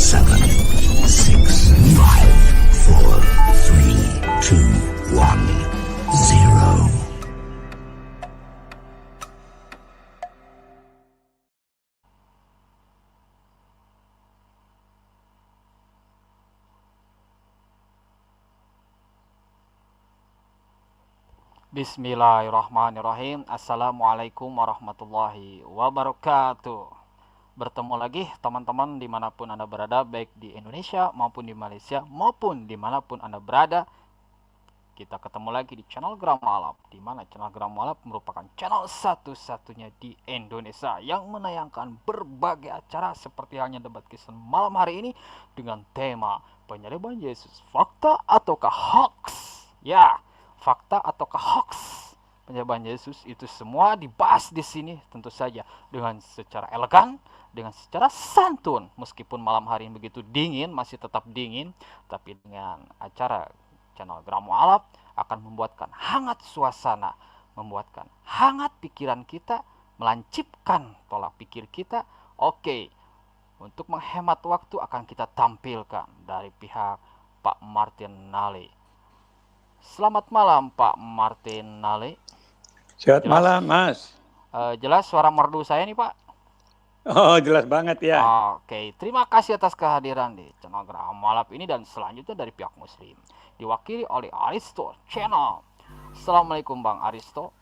7, 6, 5, 4, 3, 2, 1, 0. Bismillahirrahmanirrahim. Assalamualaikum warahmatullahi wabarakatuh. Bertemu lagi teman-teman dimanapun Anda berada, baik di Indonesia maupun di Malaysia maupun dimanapun Anda berada. Kita ketemu lagi di channel Gramalab, di mana channel Gramalab merupakan channel satu-satunya di Indonesia yang menayangkan berbagai acara seperti halnya debat Kristen malam hari ini dengan tema penyaliban Yesus, fakta ataukah hoax? Ya, fakta ataukah hoax? Penyaliban Yesus itu semua dibahas di sini tentu saja dengan secara elegan, dengan secara santun. Meskipun malam hari ini begitu dingin, masih tetap dingin, tapi dengan acara channel Gramu Alap akan membuatkan hangat suasana, membuatkan hangat pikiran kita, melancipkan tolak pikir kita. Oke, untuk menghemat waktu akan kita tampilkan dari pihak Pak Martin Nale. Selamat malam Pak Martin Nale. Selamat malam Mas. Jelas suara merdu saya nih Pak? Oh jelas banget ya. Oke, terima kasih atas kehadiran di channel Gramu Alap ini dan selanjutnya dari pihak Muslim diwakili oleh Aristo Channel. Assalamualaikum Bang Aristo.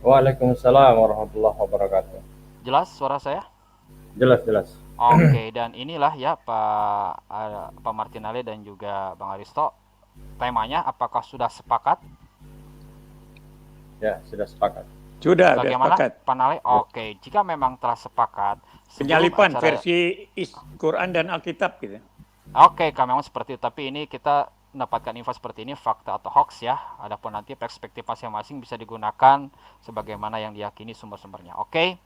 Waalaikumsalam warahmatullahi wabarakatuh. Jelas suara saya? Jelas. Oke, dan inilah ya Pak Martinale dan juga Bang Aristo. Temanya apakah sudah sepakat? Ya, sudah sepakat. Sudah Bagaimana sepakat. Pak Nale? Oke, jika memang telah sepakat, Penyalipan versi Quran dan Alkitab gitu. Oke, kalau memang seperti itu, tapi ini kita mendapatkan info seperti ini, fakta atau hoax ya. Adapun nanti perspektif masing-masing bisa digunakan sebagaimana yang diyakini sumber-sumbernya. Oke.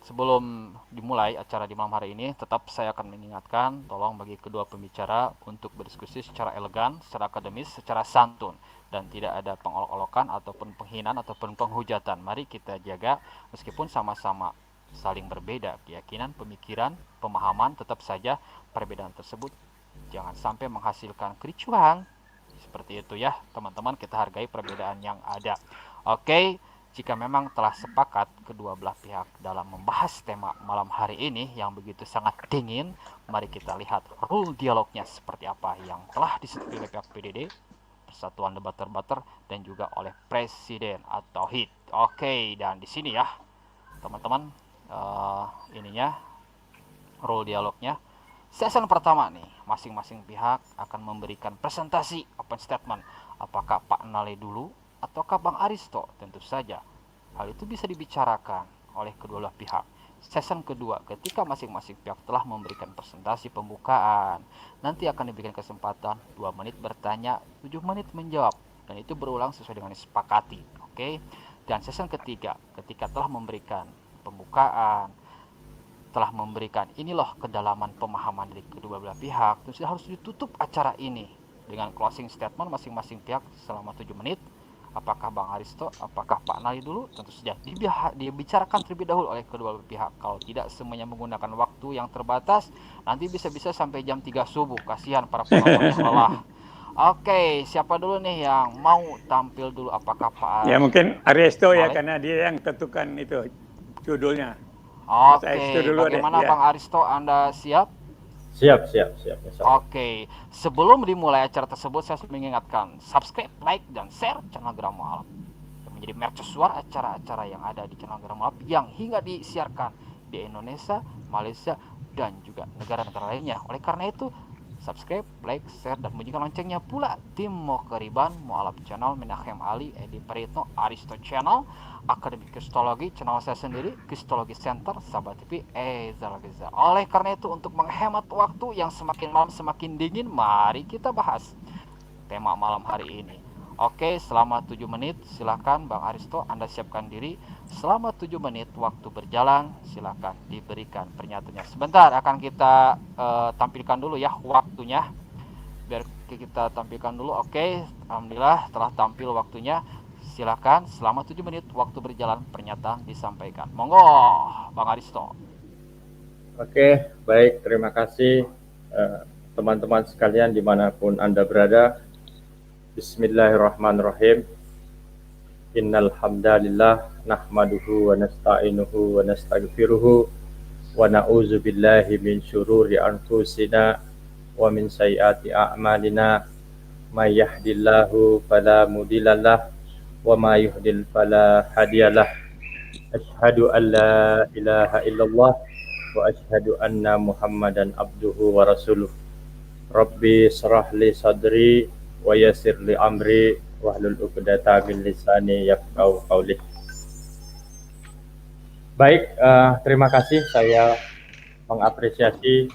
Sebelum dimulai acara di malam hari ini, tetap saya akan mengingatkan, tolong bagi kedua pembicara untuk berdiskusi secara elegan, secara akademis, secara santun, dan tidak ada pengolok-olokan ataupun penghinaan ataupun penghujatan. Mari kita jaga, meskipun sama-sama saling berbeda keyakinan, pemikiran, pemahaman, tetap saja perbedaan tersebut jangan sampai menghasilkan kericuhan. Seperti itu ya teman-teman, kita hargai perbedaan yang ada. Oke, jika memang telah sepakat kedua belah pihak dalam membahas tema malam hari ini yang begitu sangat dingin, mari kita lihat rule dialognya seperti apa yang telah disetujui oleh pihak PDD, Persatuan Debater-Bater, dan juga oleh Presiden atau HID. Oke, dan di sini ya teman-teman, ininya rule dialognya. Session pertama nih, masing-masing pihak akan memberikan presentasi open statement. Apakah Pak Nale dulu ataukah Bang Aristo? Tentu saja hal itu bisa dibicarakan oleh kedua belah pihak. Session kedua, ketika masing-masing pihak telah memberikan presentasi pembukaan, nanti akan diberikan kesempatan 2 menit bertanya, 7 menit menjawab, dan itu berulang sesuai dengan disepakati. Oke. Dan session ketiga, ketika telah memberikan pembukaan, telah memberikan ini loh kedalaman pemahaman dari kedua belah pihak, terus harus ditutup acara ini dengan closing statement masing-masing pihak selama 7 menit. Apakah Bang Aristo, apakah Pak Nali dulu? Tentu saja dibicarakan terlebih dahulu oleh kedua belah pihak. Kalau tidak semuanya menggunakan waktu yang terbatas, nanti bisa-bisa sampai jam 3 subuh. Kasihan para penonton yang lelah. Oke, siapa dulu nih yang mau tampil dulu? Apakah Pak Ya mungkin Aristo ya, Nale? karena dia yang tentukan itu judulnya. Oke, bagaimana ya. Bang Aristo, Anda siap? Siap. Oke, sebelum dimulai acara tersebut, saya mengingatkan subscribe, like, dan share channel Gramu Alap menjadi mercusuar acara-acara yang ada di channel Gramu Alap yang hingga disiarkan di Indonesia, Malaysia, dan juga negara-negara lainnya. Oleh karena itu, subscribe, like, share, dan bunyikan loncengnya pula. Tim Mokeriban, Mu'alaf Channel, Menachem Ali, Edi Prayitno, Aristo Channel, Akademi Kristologi, channel saya sendiri, Kristologi Center, Sahabat TV, Ezra. Oleh karena itu, untuk menghemat waktu yang semakin malam semakin dingin, mari kita bahas tema malam hari ini. Oke, selama 7 menit, silakan Bang Aristo, Anda siapkan diri. Selama 7 menit waktu berjalan, silakan diberikan pernyataannya. Sebentar, akan kita tampilkan dulu ya waktunya. Biar kita tampilkan dulu. Oke, alhamdulillah telah tampil waktunya. Silakan, selama 7 menit waktu berjalan, pernyataan disampaikan. Monggo, Bang Aristo. Oke, baik. Terima kasih teman-teman sekalian dimanapun Anda berada. Bismillahirrahmanirrahim. Innal hamdalillah nahmaduhu wa nasta'inuhu wa nastaghfiruhu wa na'udzu billahi min syururi anfusina wa min sayyiati a'malina. May yahdihillahu fala mudhillalah wa may yudhlil fala hadiyalah. Asyhadu an la ilaha illallah wa asyhadu anna Muhammadan abduhu wa rasuluh. Rabbi shrah li sadri wa yassir li amri wahlul 'uqdatam min lisani yafqahu qawli. Baik, terima kasih. Saya mengapresiasi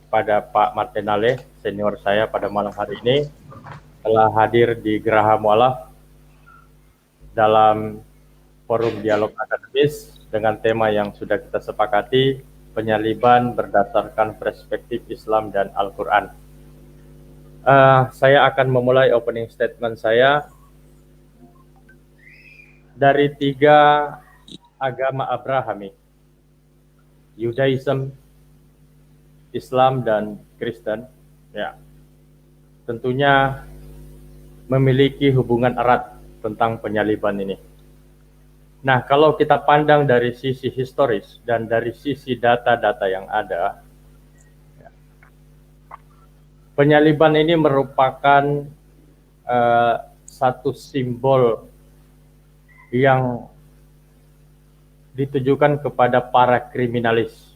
pada Pak Martinale, senior saya pada malam hari ini, telah hadir di Geraha Mu'alaf dalam forum dialog akademis dengan tema yang sudah kita sepakati, penyaliban berdasarkan perspektif Islam dan Al-Quran. Saya akan memulai opening statement saya dari 3 agama Abrahami, Judaism, Islam, dan Kristen. Ya, tentunya memiliki hubungan erat tentang penyaliban ini. Nah, kalau kita pandang dari sisi historis dan dari sisi data-data yang ada, penyaliban ini merupakan satu simbol yang ditujukan kepada para kriminalis.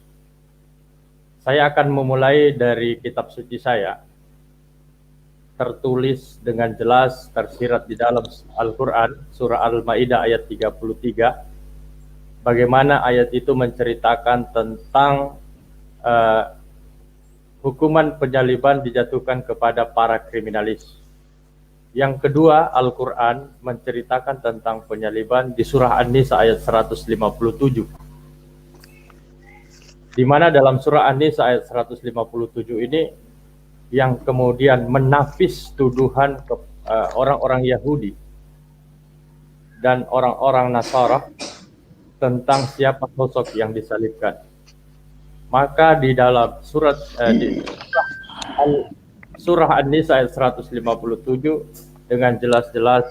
Saya akan memulai dari kitab suci saya, tertulis dengan jelas, tersirat di dalam Al-Quran, surah Al-Ma'idah ayat 33, bagaimana ayat itu menceritakan tentang hukuman penyaliban dijatuhkan kepada para kriminalis. Yang kedua, Al-Quran menceritakan tentang penyaliban di surah An-Nisa ayat 157. Di mana dalam surah An-Nisa ayat 157 ini yang kemudian menafis tuduhan ke orang-orang Yahudi dan orang-orang Nasara tentang siapa sosok yang disalibkan. Maka di dalam surah An-Nisa ayat 157 dengan jelas-jelas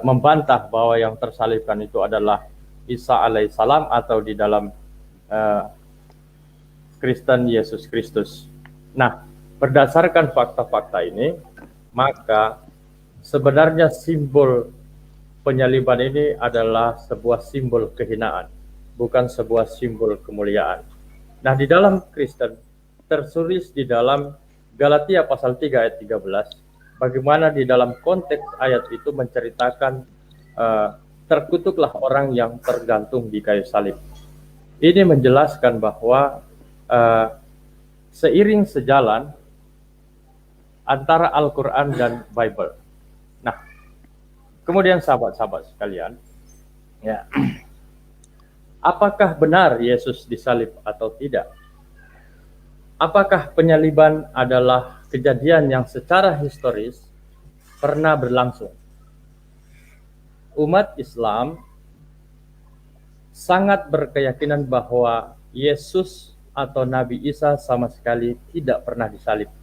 membantah bahwa yang tersalibkan itu adalah Isa alaihissalam, atau di dalam Kristen Yesus Kristus. Nah, berdasarkan fakta-fakta ini, maka sebenarnya simbol penyaliban ini adalah sebuah simbol kehinaan, bukan sebuah simbol kemuliaan. Nah, di dalam Kristen tertulis di dalam Galatia pasal 3 ayat 13, bagaimana di dalam konteks ayat itu menceritakan terkutuklah orang yang tergantung di kayu salib. Ini menjelaskan bahwa seiring sejalan antara Al-Quran dan Bible. Nah, kemudian sahabat-sahabat sekalian, ya, apakah benar Yesus disalib atau tidak? Apakah penyaliban adalah kejadian yang secara historis pernah berlangsung? Umat Islam sangat berkeyakinan bahwa Yesus atau Nabi Isa sama sekali tidak pernah disalib.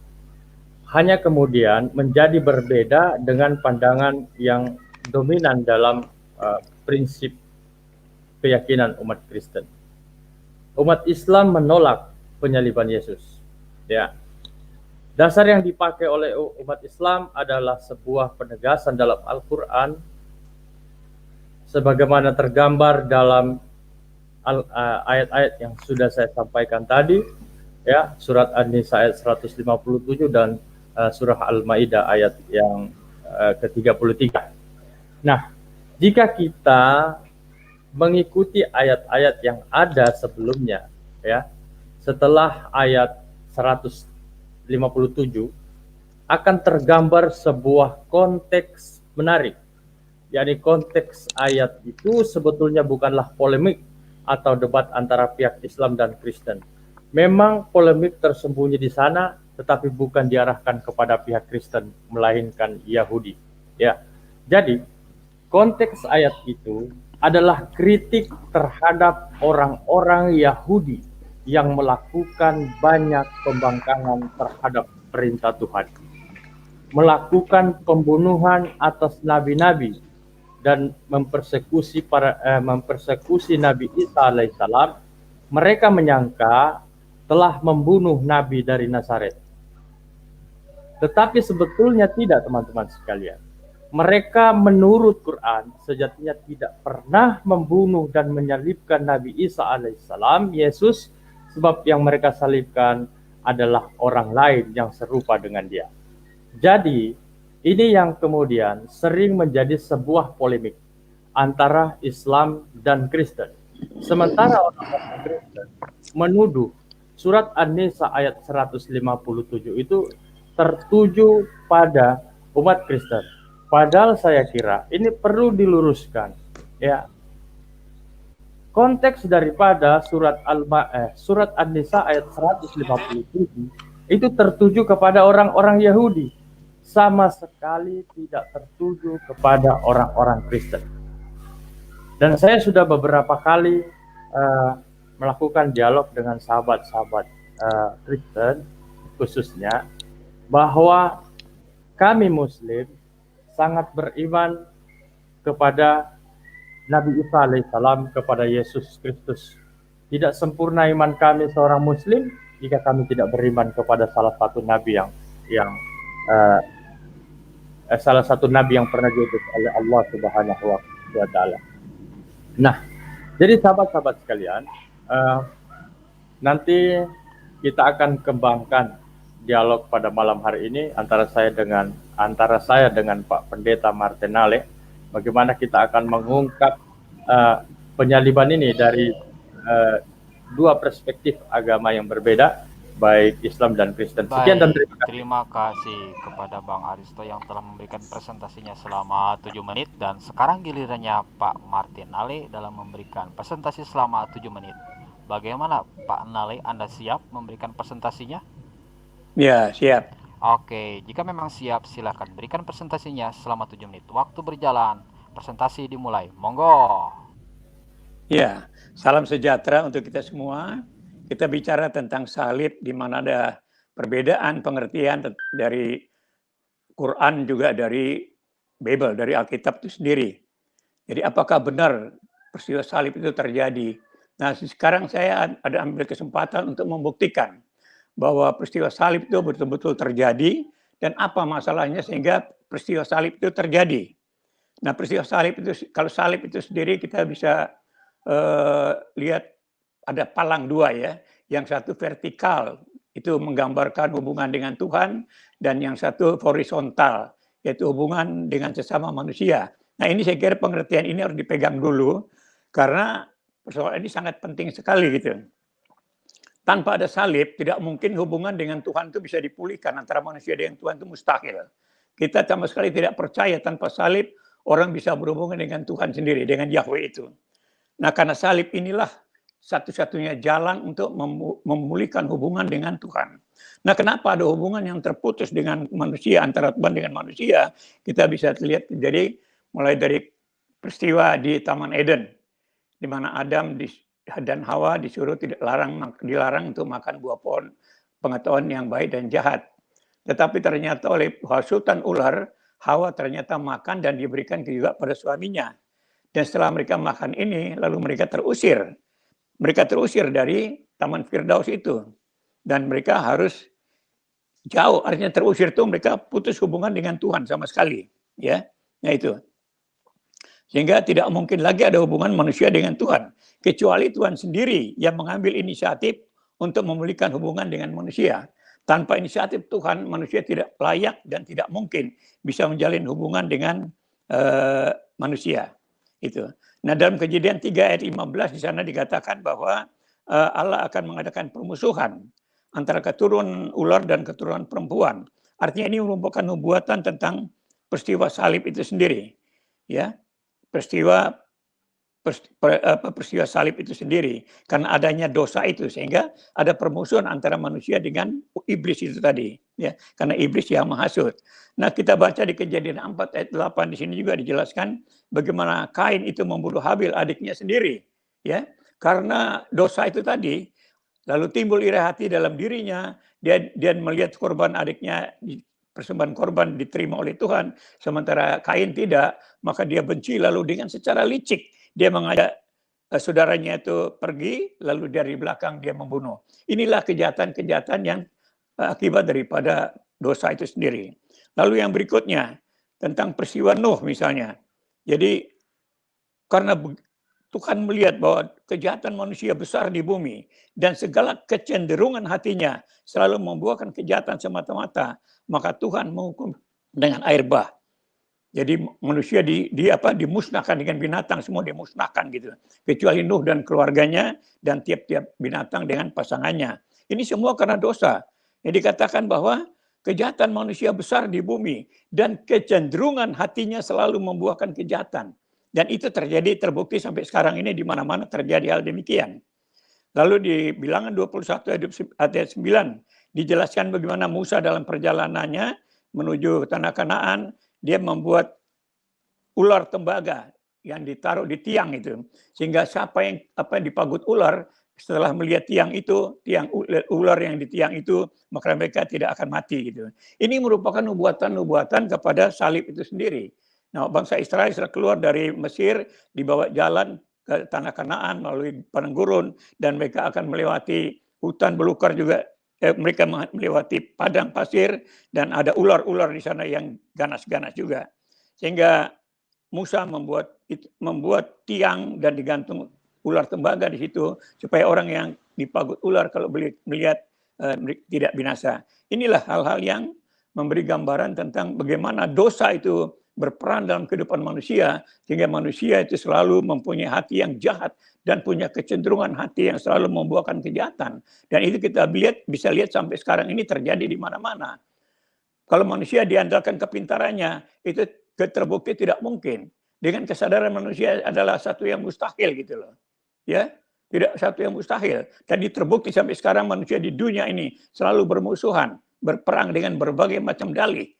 Hanya kemudian menjadi berbeda dengan pandangan yang dominan dalam prinsip keyakinan umat Kristen. Umat Islam menolak penyaliban Yesus. Ya. Dasar yang dipakai oleh umat Islam adalah sebuah penegasan dalam Al-Quran sebagaimana tergambar dalam ayat-ayat yang sudah saya sampaikan tadi, ya, surat An-Nisa ayat 157 dan surah Al-Ma'idah ayat yang ke-33. Nah, jika kita mengikuti ayat-ayat yang ada sebelumnya, ya, setelah ayat 157 akan tergambar sebuah konteks menarik, yakni konteks ayat itu sebetulnya bukanlah polemik atau debat antara pihak Islam dan Kristen. Memang polemik tersembunyi di sana, tetapi bukan diarahkan kepada pihak Kristen, melainkan Yahudi. Ya, jadi konteks ayat itu adalah kritik terhadap orang-orang Yahudi yang melakukan banyak pembangkangan terhadap perintah Tuhan, melakukan pembunuhan atas nabi-nabi dan mempersekusi Nabi Isa alaihissalam. Mereka menyangka telah membunuh nabi dari Nazaret. Tetapi sebetulnya tidak, teman-teman sekalian. Mereka menurut Quran sejatinya tidak pernah membunuh dan menyalibkan Nabi Isa alaihissalam, Yesus, sebab yang mereka salibkan adalah orang lain yang serupa dengan dia. Jadi, ini yang kemudian sering menjadi sebuah polemik antara Islam dan Kristen. Sementara orang-orang Kristen menuduh surat An-Nisa ayat 157 itu tertuju pada umat Kristen. Padahal saya kira ini perlu diluruskan, ya. Konteks daripada surat An-Nisa ayat 157 itu tertuju kepada orang-orang Yahudi, sama sekali tidak tertuju kepada orang-orang Kristen. Dan saya sudah beberapa kali melakukan dialog dengan sahabat-sahabat Kristen khususnya, bahwa kami Muslim sangat beriman kepada Nabi Isa alaihissalam, kepada Yesus Kristus. Tidak sempurna iman kami seorang Muslim jika kami tidak beriman kepada salah satu nabi yang pernah diutus oleh Allah Subhanahu wa Ta'ala. Nah, jadi sahabat-sahabat sekalian, nanti kita akan kembangkan dialog pada malam hari ini antara saya dengan Pak Pendeta Martinale, bagaimana kita akan mengungkap penyaliban ini dari dua perspektif agama yang berbeda, baik Islam dan Kristen. Sekian dan terima kasih kepada Bang Aristo yang telah memberikan presentasinya selama 7 menit, dan sekarang gilirannya Pak Martinale dalam memberikan presentasi selama 7 menit. Bagaimana Pak Nale, Anda siap memberikan presentasinya? Ya, siap. Oke, jika memang siap, silakan berikan presentasinya selama 7 menit. Waktu berjalan, presentasi dimulai. Monggo. Ya, salam sejahtera untuk kita semua. Kita bicara tentang salib, di mana ada perbedaan pengertian dari Quran juga dari Bible, dari Alkitab itu sendiri. Jadi apakah benar peristiwa salib itu terjadi? Nah, sekarang saya ada ambil kesempatan untuk membuktikan bahwa peristiwa salib itu betul-betul terjadi dan apa masalahnya sehingga peristiwa salib itu terjadi. Nah, peristiwa salib itu, kalau salib itu sendiri kita bisa lihat ada palang dua ya. Yang satu vertikal itu menggambarkan hubungan dengan Tuhan, dan yang satu horizontal yaitu hubungan dengan sesama manusia. Nah, ini saya kira pengertian ini harus dipegang dulu karena persoalan ini sangat penting sekali gitu. Tanpa ada salib, tidak mungkin hubungan dengan Tuhan itu bisa dipulihkan antara manusia dengan Tuhan, itu mustahil. Kita sama sekali tidak percaya tanpa salib orang bisa berhubungan dengan Tuhan sendiri, dengan Yahweh itu. Nah, karena salib inilah satu-satunya jalan untuk memulihkan hubungan dengan Tuhan. Nah, kenapa ada hubungan yang terputus dengan manusia, antara Tuhan dengan manusia? Kita bisa lihat jadi mulai dari peristiwa di Taman Eden, di mana Adam dan Hawa disuruh dilarang untuk makan buah pohon pengetahuan yang baik dan jahat. Tetapi ternyata oleh hasutan ular, Hawa ternyata makan dan diberikan juga pada suaminya. Dan setelah mereka makan ini, lalu mereka terusir. Mereka terusir dari Taman Firdaus itu. Dan mereka harus jauh, artinya terusir itu mereka putus hubungan dengan Tuhan sama sekali. Ya, nah itu. Sehingga tidak mungkin lagi ada hubungan manusia dengan Tuhan. Kecuali Tuhan sendiri yang mengambil inisiatif untuk memulihkan hubungan dengan manusia. Tanpa inisiatif Tuhan, manusia tidak layak dan tidak mungkin bisa menjalin hubungan dengan manusia. Itu. Nah, dalam Kejadian 3 ayat 15 di sana dikatakan bahwa Allah akan mengadakan permusuhan antara keturunan ular dan keturunan perempuan. Artinya ini merupakan nubuatan tentang peristiwa salib itu sendiri. Ya. Peristiwa salib itu sendiri karena adanya dosa itu, sehingga ada permusuhan antara manusia dengan iblis itu tadi, ya, karena iblis yang menghasut. Nah, kita baca di Kejadian 4 ayat 8 di sini juga dijelaskan bagaimana Kain itu membunuh Habil adiknya sendiri, ya, karena dosa itu tadi. Lalu timbul iri hati dalam dirinya, dia melihat korban adiknya, persembahan korban diterima oleh Tuhan, sementara Kain tidak, maka dia benci, lalu dengan secara licik dia mengajak saudaranya itu pergi, lalu dari belakang dia membunuh. Inilah kejahatan-kejahatan yang akibat daripada dosa itu sendiri. Lalu yang berikutnya, tentang peristiwa Nuh misalnya. Jadi karena Tuhan melihat bahwa kejahatan manusia besar di bumi dan segala kecenderungan hatinya selalu membuahkan kejahatan semata-mata, maka Tuhan menghukum dengan air bah. Jadi manusia dimusnahkan dengan binatang, semua dimusnahkan gitu. Kecuali Nuh dan keluarganya dan tiap-tiap binatang dengan pasangannya. Ini semua karena dosa. Yang dikatakan bahwa kejahatan manusia besar di bumi dan kecenderungan hatinya selalu membuahkan kejahatan. Dan itu terjadi, terbukti sampai sekarang ini di mana-mana terjadi hal demikian. Lalu di Bilangan 21 ayat 9 dijelaskan bagaimana Musa dalam perjalanannya menuju tanah Kanaan, dia membuat ular tembaga yang ditaruh di tiang itu, sehingga siapa yang dipagut ular setelah melihat tiang itu, tiang ular yang di tiang itu, maka mereka tidak akan mati gitu. Ini merupakan nubuatan-nubuatan kepada salib itu sendiri. Nah, bangsa Israel setelah keluar dari Mesir dibawa jalan ke tanah Kanaan melalui padang gurun, dan mereka akan melewati hutan belukar juga. Mereka melewati padang pasir dan ada ular-ular di sana yang ganas-ganas juga. Sehingga Musa membuat tiang dan digantung ular tembaga di situ supaya orang yang dipagut ular kalau melihat tidak binasa. Inilah hal-hal yang memberi gambaran tentang bagaimana dosa itu berperan dalam kehidupan manusia, sehingga manusia itu selalu mempunyai hati yang jahat dan punya kecenderungan hati yang selalu membuahkan kejahatan. Dan itu kita bisa lihat sampai sekarang ini terjadi di mana-mana. Kalau manusia diandalkan kepintarannya, itu terbukti tidak mungkin. Dengan kesadaran manusia adalah satu yang mustahil gitu loh. Ya, tidak satu yang mustahil. Dan terbukti sampai sekarang manusia di dunia ini selalu bermusuhan, berperang dengan berbagai macam dalih.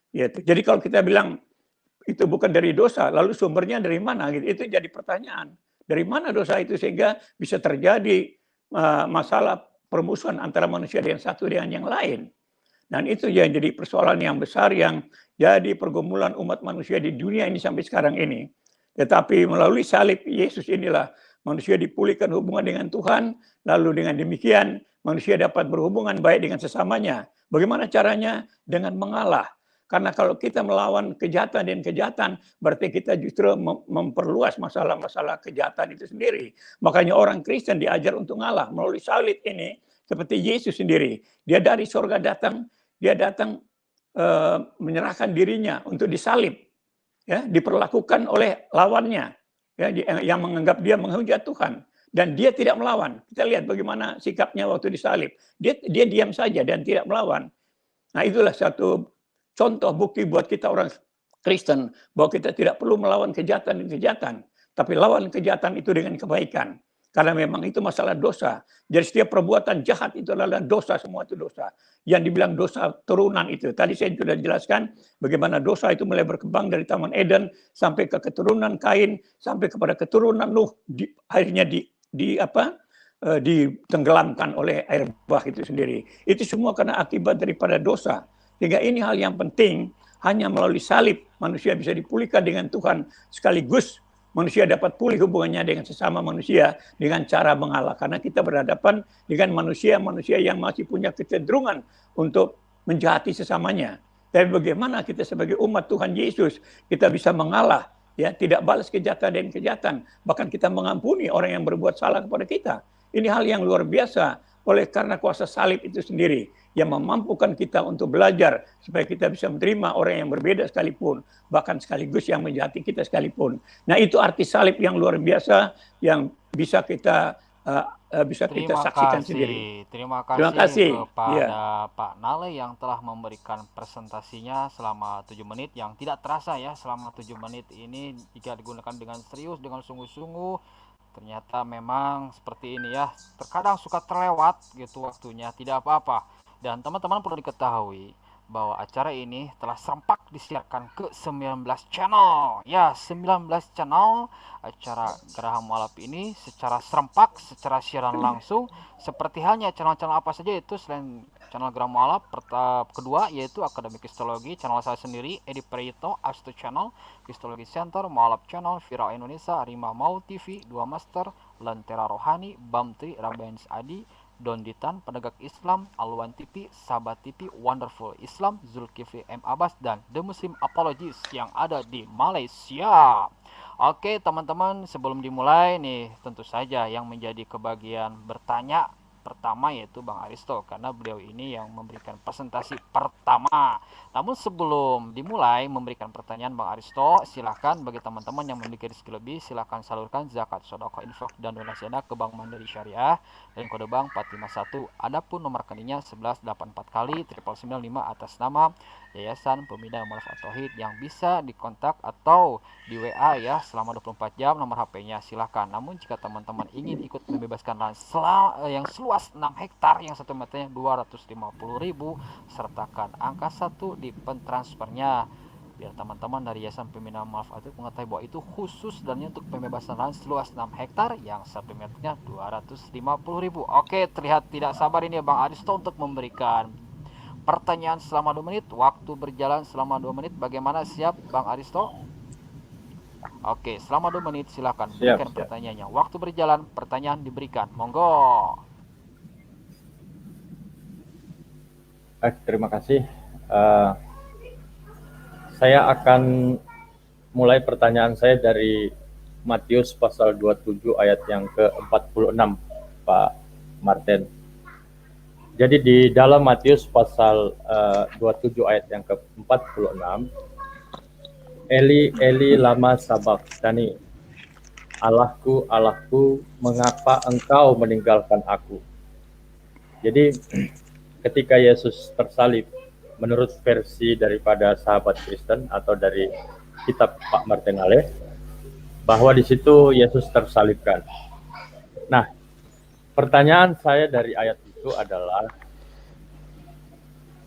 Gitu. Jadi kalau kita bilang itu bukan dari dosa, lalu sumbernya dari mana? Gitu. Itu jadi pertanyaan. Dari mana dosa itu sehingga bisa terjadi masalah permusuhan antara manusia yang satu dengan yang lain. Dan itu yang jadi persoalan yang besar yang jadi pergumulan umat manusia di dunia ini sampai sekarang ini. Tetapi melalui salib Yesus inilah manusia dipulihkan hubungan dengan Tuhan, lalu dengan demikian manusia dapat berhubungan baik dengan sesamanya. Bagaimana caranya? Dengan mengalah. Karena kalau kita melawan kejahatan dan kejahatan, berarti kita justru memperluas masalah-masalah kejahatan itu sendiri. Makanya orang Kristen diajar untuk ngalah melalui salib ini, seperti Yesus sendiri. Dia dari surga datang, dia datang menyerahkan dirinya untuk disalib, ya, diperlakukan oleh lawannya, ya, yang menganggap dia menghujat Tuhan. Dan dia tidak melawan. Kita lihat bagaimana sikapnya waktu disalib. Dia diam saja dan tidak melawan. Nah, itulah satu contoh bukti buat kita orang Kristen bahwa kita tidak perlu melawan kejahatan dan kejahatan, tapi lawan kejahatan itu dengan kebaikan. Karena memang itu masalah dosa. Jadi setiap perbuatan jahat itu adalah dosa, semua itu dosa. Yang dibilang dosa turunan itu. Tadi saya sudah jelaskan bagaimana dosa itu mulai berkembang dari Taman Eden sampai ke keturunan Kain, sampai kepada keturunan Nuh, akhirnya ditenggelamkan oleh air bah itu sendiri. Itu semua karena akibat daripada dosa. Sehingga ini hal yang penting, hanya melalui salib manusia bisa dipulihkan dengan Tuhan, sekaligus manusia dapat pulih hubungannya dengan sesama manusia dengan cara mengalah. Karena kita berhadapan dengan manusia-manusia yang masih punya kecenderungan untuk menjahati sesamanya. Tapi bagaimana kita sebagai umat Tuhan Yesus, kita bisa mengalah, ya, tidak balas kejahatan dan kejahatan, bahkan kita mengampuni orang yang berbuat salah kepada kita. Ini hal yang luar biasa oleh karena kuasa salib itu sendiri yang memampukan kita untuk belajar supaya kita bisa menerima orang yang berbeda sekalipun, bahkan sekaligus yang menjahati kita sekalipun. Nah, itu arti salib yang luar biasa yang bisa kita saksikan sendiri. Terima kasih kepada Pak Nale yang telah memberikan presentasinya selama 7 menit yang tidak terasa ya, selama 7 menit ini jika digunakan dengan serius, dengan sungguh-sungguh, ternyata memang seperti ini ya, terkadang suka terlewat gitu waktunya, tidak apa-apa. Dan teman-teman perlu diketahui bahwa acara ini telah serempak disiarkan ke 19 channel. Ya, 19 channel acara Geraham Mualaf ini secara serempak, secara siaran langsung, seperti halnya channel-channel apa saja itu selain channel Geraham Mualaf. Kedua yaitu Akademi Kristologi, channel saya sendiri, Edi Prayito, Astu Channel, Kristologi Center, Mualaf Channel, Viral Indonesia, Rima Mau TV, Dua Master, Lentera Rohani, Bamtri, Rabbens Adi, Donditan, Penegak Islam, Alwan TV, Sahabat TV, Wonderful Islam, Zulkifli M. Abbas, dan The Muslim Apologist yang ada di Malaysia. Oke teman-teman, sebelum dimulai nih tentu saja yang menjadi kebagian bertanya pertama yaitu Bang Aristo, karena beliau ini yang memberikan presentasi pertama. Namun sebelum dimulai memberikan pertanyaan Bang Aristo, silahkan bagi teman-teman yang memiliki rezeki lebih, silahkan salurkan zakat, sedekah, infak, dan donasi Anda ke Bank Mandiri Syariah dan kode bank 451. Adapun nomor rekeningnya 1184 kali 9995 atas nama Yayasan Pembina Mualaf At-Tauhid, yang bisa dikontak atau di WA ya selama 24 jam. Nomor HP-nya silahkan. Namun jika teman-teman ingin ikut membebaskan lahan yang seluas 6 hektar yang satu meternya 250.000, sertakan angka 1 di pentransfernya, biar teman-teman dari Yayasan Pembina Mualaf At-Tauhid mengetahui bahwa itu khusus dan untuk pembebasan lahan seluas 6 hektar yang satu meternya 250.000. Oke, terlihat tidak sabar ini Bang Aristo untuk memberikan pertanyaan selama 2 menit. Waktu berjalan selama 2 menit. Bagaimana, siap Bang Aristo? Oke, selama 2 menit silakan berikan pertanyaannya. Waktu berjalan, pertanyaan diberikan. Monggo. Terima kasih. Saya akan mulai pertanyaan saya dari Matius pasal 27 ayat yang ke-46, Pak Martin. Jadi di dalam Matius pasal 27 ayat yang ke-46, Eli, Eli, lama sabachthani, Allahku, Allahku, mengapa engkau meninggalkan aku? Jadi ketika Yesus tersalib, menurut versi daripada sahabat Kristen atau dari kitab Pak Martin Ale, bahwa di situ Yesus tersalibkan. Nah, pertanyaan saya dari ayat itu adalah,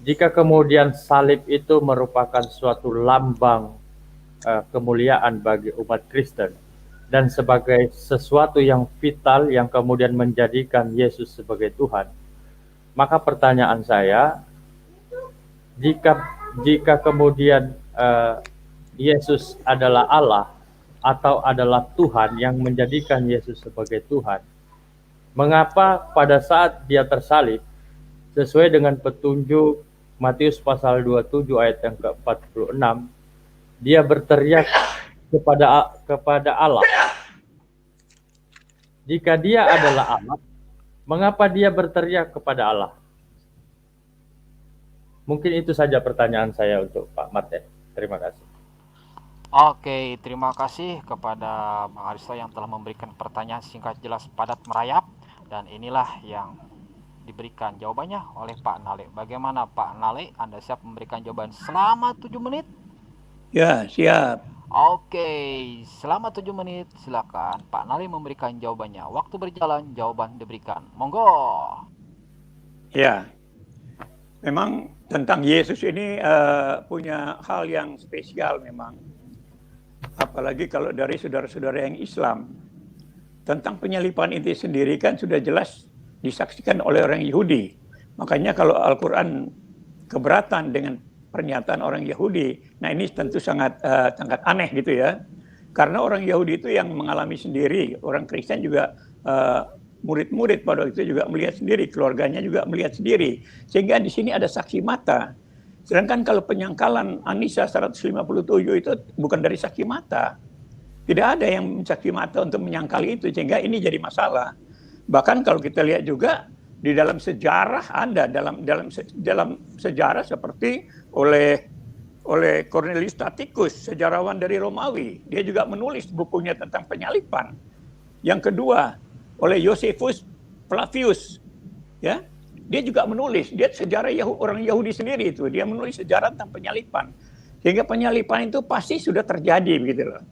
jika kemudian salib itu merupakan suatu lambang kemuliaan bagi umat Kristen dan sebagai sesuatu yang vital yang kemudian menjadikan Yesus sebagai Tuhan, maka pertanyaan saya, jika kemudian Yesus adalah Allah atau adalah Tuhan yang menjadikan Yesus sebagai Tuhan, mengapa pada saat dia tersalib, sesuai dengan petunjuk Matius pasal 27 ayat yang ke-46, dia berteriak kepada Allah. Jika dia adalah Allah, mengapa dia berteriak kepada Allah? Mungkin itu saja pertanyaan saya untuk Pak Martin. Terima kasih. Oke, terima kasih kepada Bang Aristo yang telah memberikan pertanyaan singkat, jelas, padat, merayap. Dan inilah yang diberikan jawabannya oleh Pak Nale. Bagaimana Pak Nale? Anda siap memberikan jawaban selama 7 menit? Ya, siap. Oke, selama 7 menit silakan Pak Nale memberikan jawabannya. Waktu berjalan, jawaban diberikan. Monggo. Ya, memang tentang Yesus ini punya hal yang spesial memang. Apalagi kalau dari saudara-saudara yang Islam. Tentang penyalipan itu sendiri kan sudah jelas disaksikan oleh orang Yahudi. Makanya kalau Al-Quran keberatan dengan pernyataan orang Yahudi, nah ini tentu sangat aneh gitu ya. Karena orang Yahudi itu yang mengalami sendiri, orang Kristen juga murid-murid pada waktu itu juga melihat sendiri, keluarganya juga melihat sendiri. Sehingga di sini ada saksi mata. Sedangkan kalau penyangkalan An-Nisa 157 itu bukan dari saksi mata. Tidak ada yang saksi mata untuk menyangkal itu, sehingga ini jadi masalah. Bahkan kalau kita lihat juga di dalam sejarah ada dalam sejarah seperti oleh Cornelius Tacitus, sejarawan dari Romawi, dia juga menulis bukunya tentang penyalipan. Yang kedua oleh Josephus Flavius, ya, dia juga menulis, dia sejarah orang Yahudi sendiri itu, dia menulis sejarah tentang penyalipan. Sehingga penyalipan itu pasti sudah terjadi begitu loh.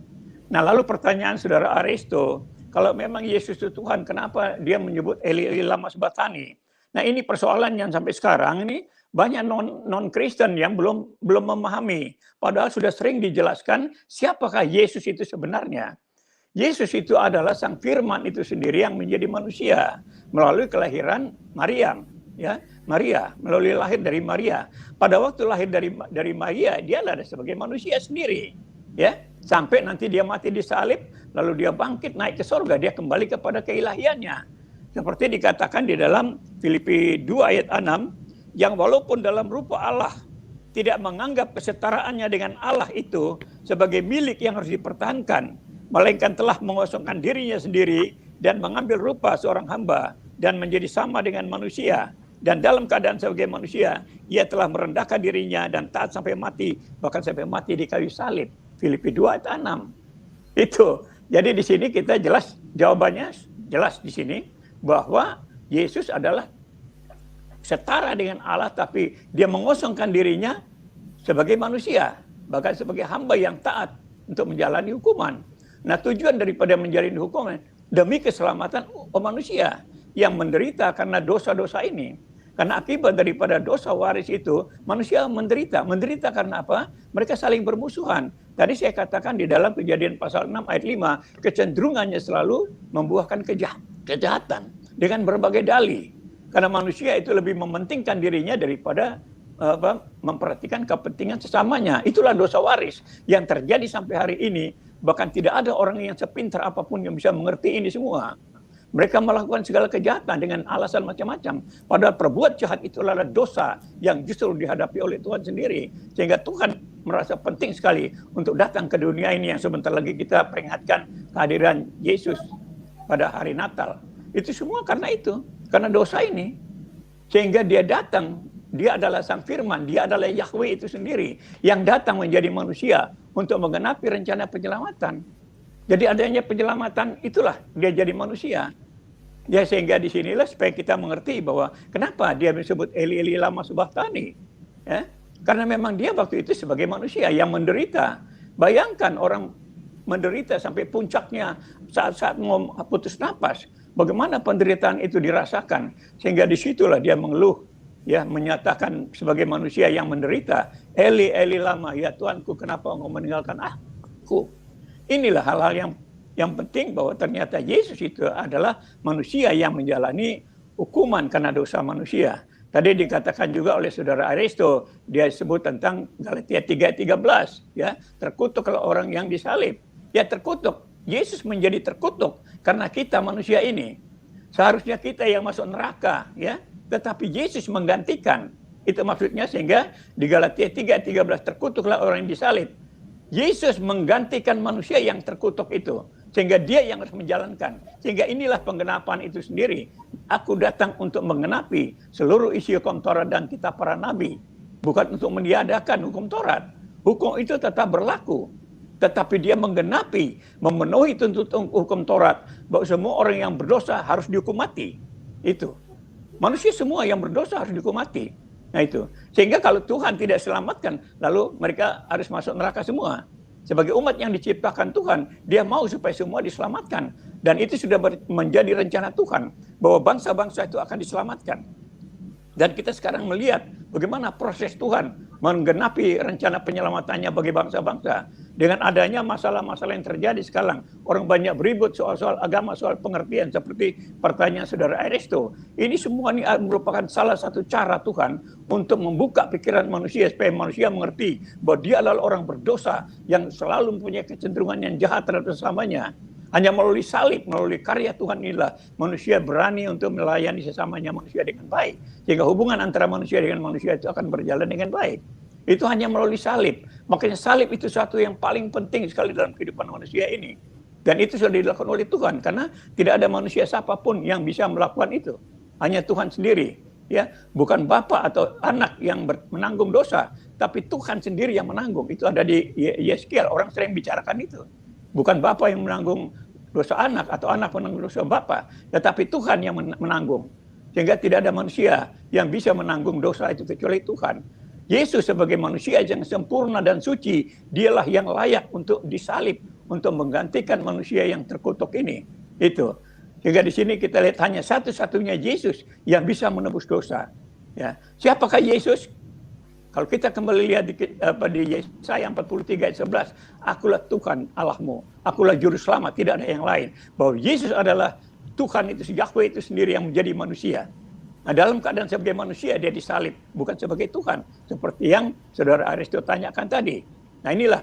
Nah, lalu pertanyaan saudara Aristo, kalau memang Yesus itu Tuhan, kenapa dia menyebut Eli Eli lama sabachthani? Nah, ini persoalan yang sampai sekarang ini Banyak non Kristen yang belum memahami, padahal sudah sering dijelaskan siapakah Yesus itu sebenarnya. Yesus itu adalah Sang Firman itu sendiri yang menjadi manusia melalui kelahiran Maryam, ya. Maria, melalui lahir dari Maria. Pada waktu lahir dari Maria, dia adalah sebagai manusia sendiri, ya. Sampai nanti dia mati disalib, lalu dia bangkit naik ke surga, dia kembali kepada keilahiannya. Seperti dikatakan di dalam Filipi 2 ayat 6, yang walaupun dalam rupa Allah tidak menganggap kesetaraannya dengan Allah itu sebagai milik yang harus dipertahankan, melainkan telah mengosongkan dirinya sendiri dan mengambil rupa seorang hamba dan menjadi sama dengan manusia. Dan dalam keadaan sebagai manusia, ia telah merendahkan dirinya dan taat sampai mati, bahkan sampai mati di kayu salib. Filipi 2 ayat 6. Itu. Jadi di sini kita jelas, jawabannya jelas di sini bahwa Yesus adalah setara dengan Allah, tapi dia mengosongkan dirinya sebagai manusia, bahkan sebagai hamba yang taat untuk menjalani hukuman. Nah, tujuan daripada menjalani hukuman demi keselamatan manusia yang menderita karena dosa-dosa ini. Karena akibat daripada dosa waris itu, manusia menderita. Menderita karena apa? Mereka saling bermusuhan. Tadi saya katakan di dalam Kejadian pasal 6 ayat 5, kecenderungannya selalu membuahkan kejahatan dengan berbagai dalih. Karena manusia itu lebih mementingkan dirinya daripada memperhatikan kepentingan sesamanya. Itulah dosa waris yang terjadi sampai hari ini. Bahkan tidak ada orang yang sepintar apapun yang bisa mengerti ini semua. Mereka melakukan segala kejahatan dengan alasan macam-macam. Padahal perbuat jahat itu adalah dosa yang justru dihadapi oleh Tuhan sendiri. Sehingga Tuhan merasa penting sekali untuk datang ke dunia ini yang sebentar lagi kita peringatkan kehadiran Yesus pada hari Natal. Itu semua karena itu. Karena dosa ini. Sehingga dia datang. Dia adalah Sang Firman. Dia adalah Yahweh itu sendiri. Yang datang menjadi manusia untuk menggenapi rencana penyelamatan. Jadi adanya penyelamatan itulah dia jadi manusia. Ya, sehingga di sinilah supaya kita mengerti bahwa kenapa dia disebut Eli Eli lama sabachthani. Ya, karena memang dia waktu itu sebagai manusia yang menderita. Bayangkan orang menderita sampai puncaknya saat-saat mau putus napas. Bagaimana penderitaan itu dirasakan. Sehingga disitulah dia mengeluh. Ya, menyatakan sebagai manusia yang menderita. Eli Eli lama, ya Tuanku kenapa engkau meninggalkan aku. Inilah hal-hal yang penting bahwa ternyata Yesus itu adalah manusia yang menjalani hukuman karena dosa manusia. Tadi dikatakan juga oleh saudara Aristo, dia sebut tentang Galatia 3:13, ya, terkutuk kalau orang yang disalib. Ya terkutuk, Yesus menjadi terkutuk karena kita manusia ini. Seharusnya kita yang masuk neraka, ya, tetapi Yesus menggantikan. Itu maksudnya sehingga di Galatia 3:13 terkutuklah orang yang disalib. Yesus menggantikan manusia yang terkutuk itu. Sehingga dia yang harus menjalankan. Sehingga inilah penggenapan itu sendiri. Aku datang untuk menggenapi seluruh isi hukum Taurat dan kitab para nabi. Bukan untuk meniadakan hukum Taurat. Hukum itu tetap berlaku. Tetapi dia menggenapi, memenuhi tuntutan hukum Taurat. Bahwa semua orang yang berdosa harus dihukum mati. Itu. Manusia semua yang berdosa harus dihukum mati. Nah itu, sehingga kalau Tuhan tidak selamatkan, lalu mereka harus masuk neraka semua. Sebagai umat yang diciptakan Tuhan, dia mau supaya semua diselamatkan. Dan itu sudah menjadi rencana Tuhan, bahwa bangsa-bangsa itu akan diselamatkan. Dan kita sekarang melihat bagaimana proses Tuhan menggenapi rencana penyelamatannya bagi bangsa-bangsa. Dengan adanya masalah-masalah yang terjadi sekarang, orang banyak beribut soal-soal agama, soal pengertian seperti pertanyaan saudara Aristo. Ini semua ini merupakan salah satu cara Tuhan untuk membuka pikiran manusia supaya manusia mengerti bahwa dia adalah orang berdosa yang selalu mempunyai kecenderungan yang jahat terhadap sesamanya. Hanya melalui salib, melalui karya Tuhan inilah manusia berani untuk melayani sesamanya manusia dengan baik. Sehingga hubungan antara manusia dengan manusia itu akan berjalan dengan baik. Itu hanya melalui salib. Makanya salib itu satu yang paling penting sekali dalam kehidupan manusia ini. Dan itu sudah dilakukan oleh Tuhan. Karena tidak ada manusia siapapun yang bisa melakukan itu. Hanya Tuhan sendiri. Ya, bukan bapa atau anak yang menanggung dosa. Tapi Tuhan sendiri yang menanggung. Itu ada di Yeskiel. Orang sering bicarakan itu. Bukan bapa yang menanggung dosa anak atau anak menanggung dosa bapa, tetapi Tuhan yang menanggung. Sehingga tidak ada manusia yang bisa menanggung dosa itu kecuali Tuhan. Yesus sebagai manusia yang sempurna dan suci, dialah yang layak untuk disalib, untuk menggantikan manusia yang terkutuk ini. Itu. Sehingga di sini kita lihat hanya satu-satunya Yesus yang bisa menebus dosa. Ya, siapakah Yesus? Kalau kita kembali lihat di Yesaya 43 ayat 11, akulah Tuhan Allahmu, akulah juru selamat, tidak ada yang lain. Bahwa Yesus adalah Tuhan itu, Yahweh itu sendiri yang menjadi manusia. Nah, dalam keadaan sebagai manusia dia disalib, bukan sebagai Tuhan, seperti yang saudara Aristo tanyakan tadi. Nah, inilah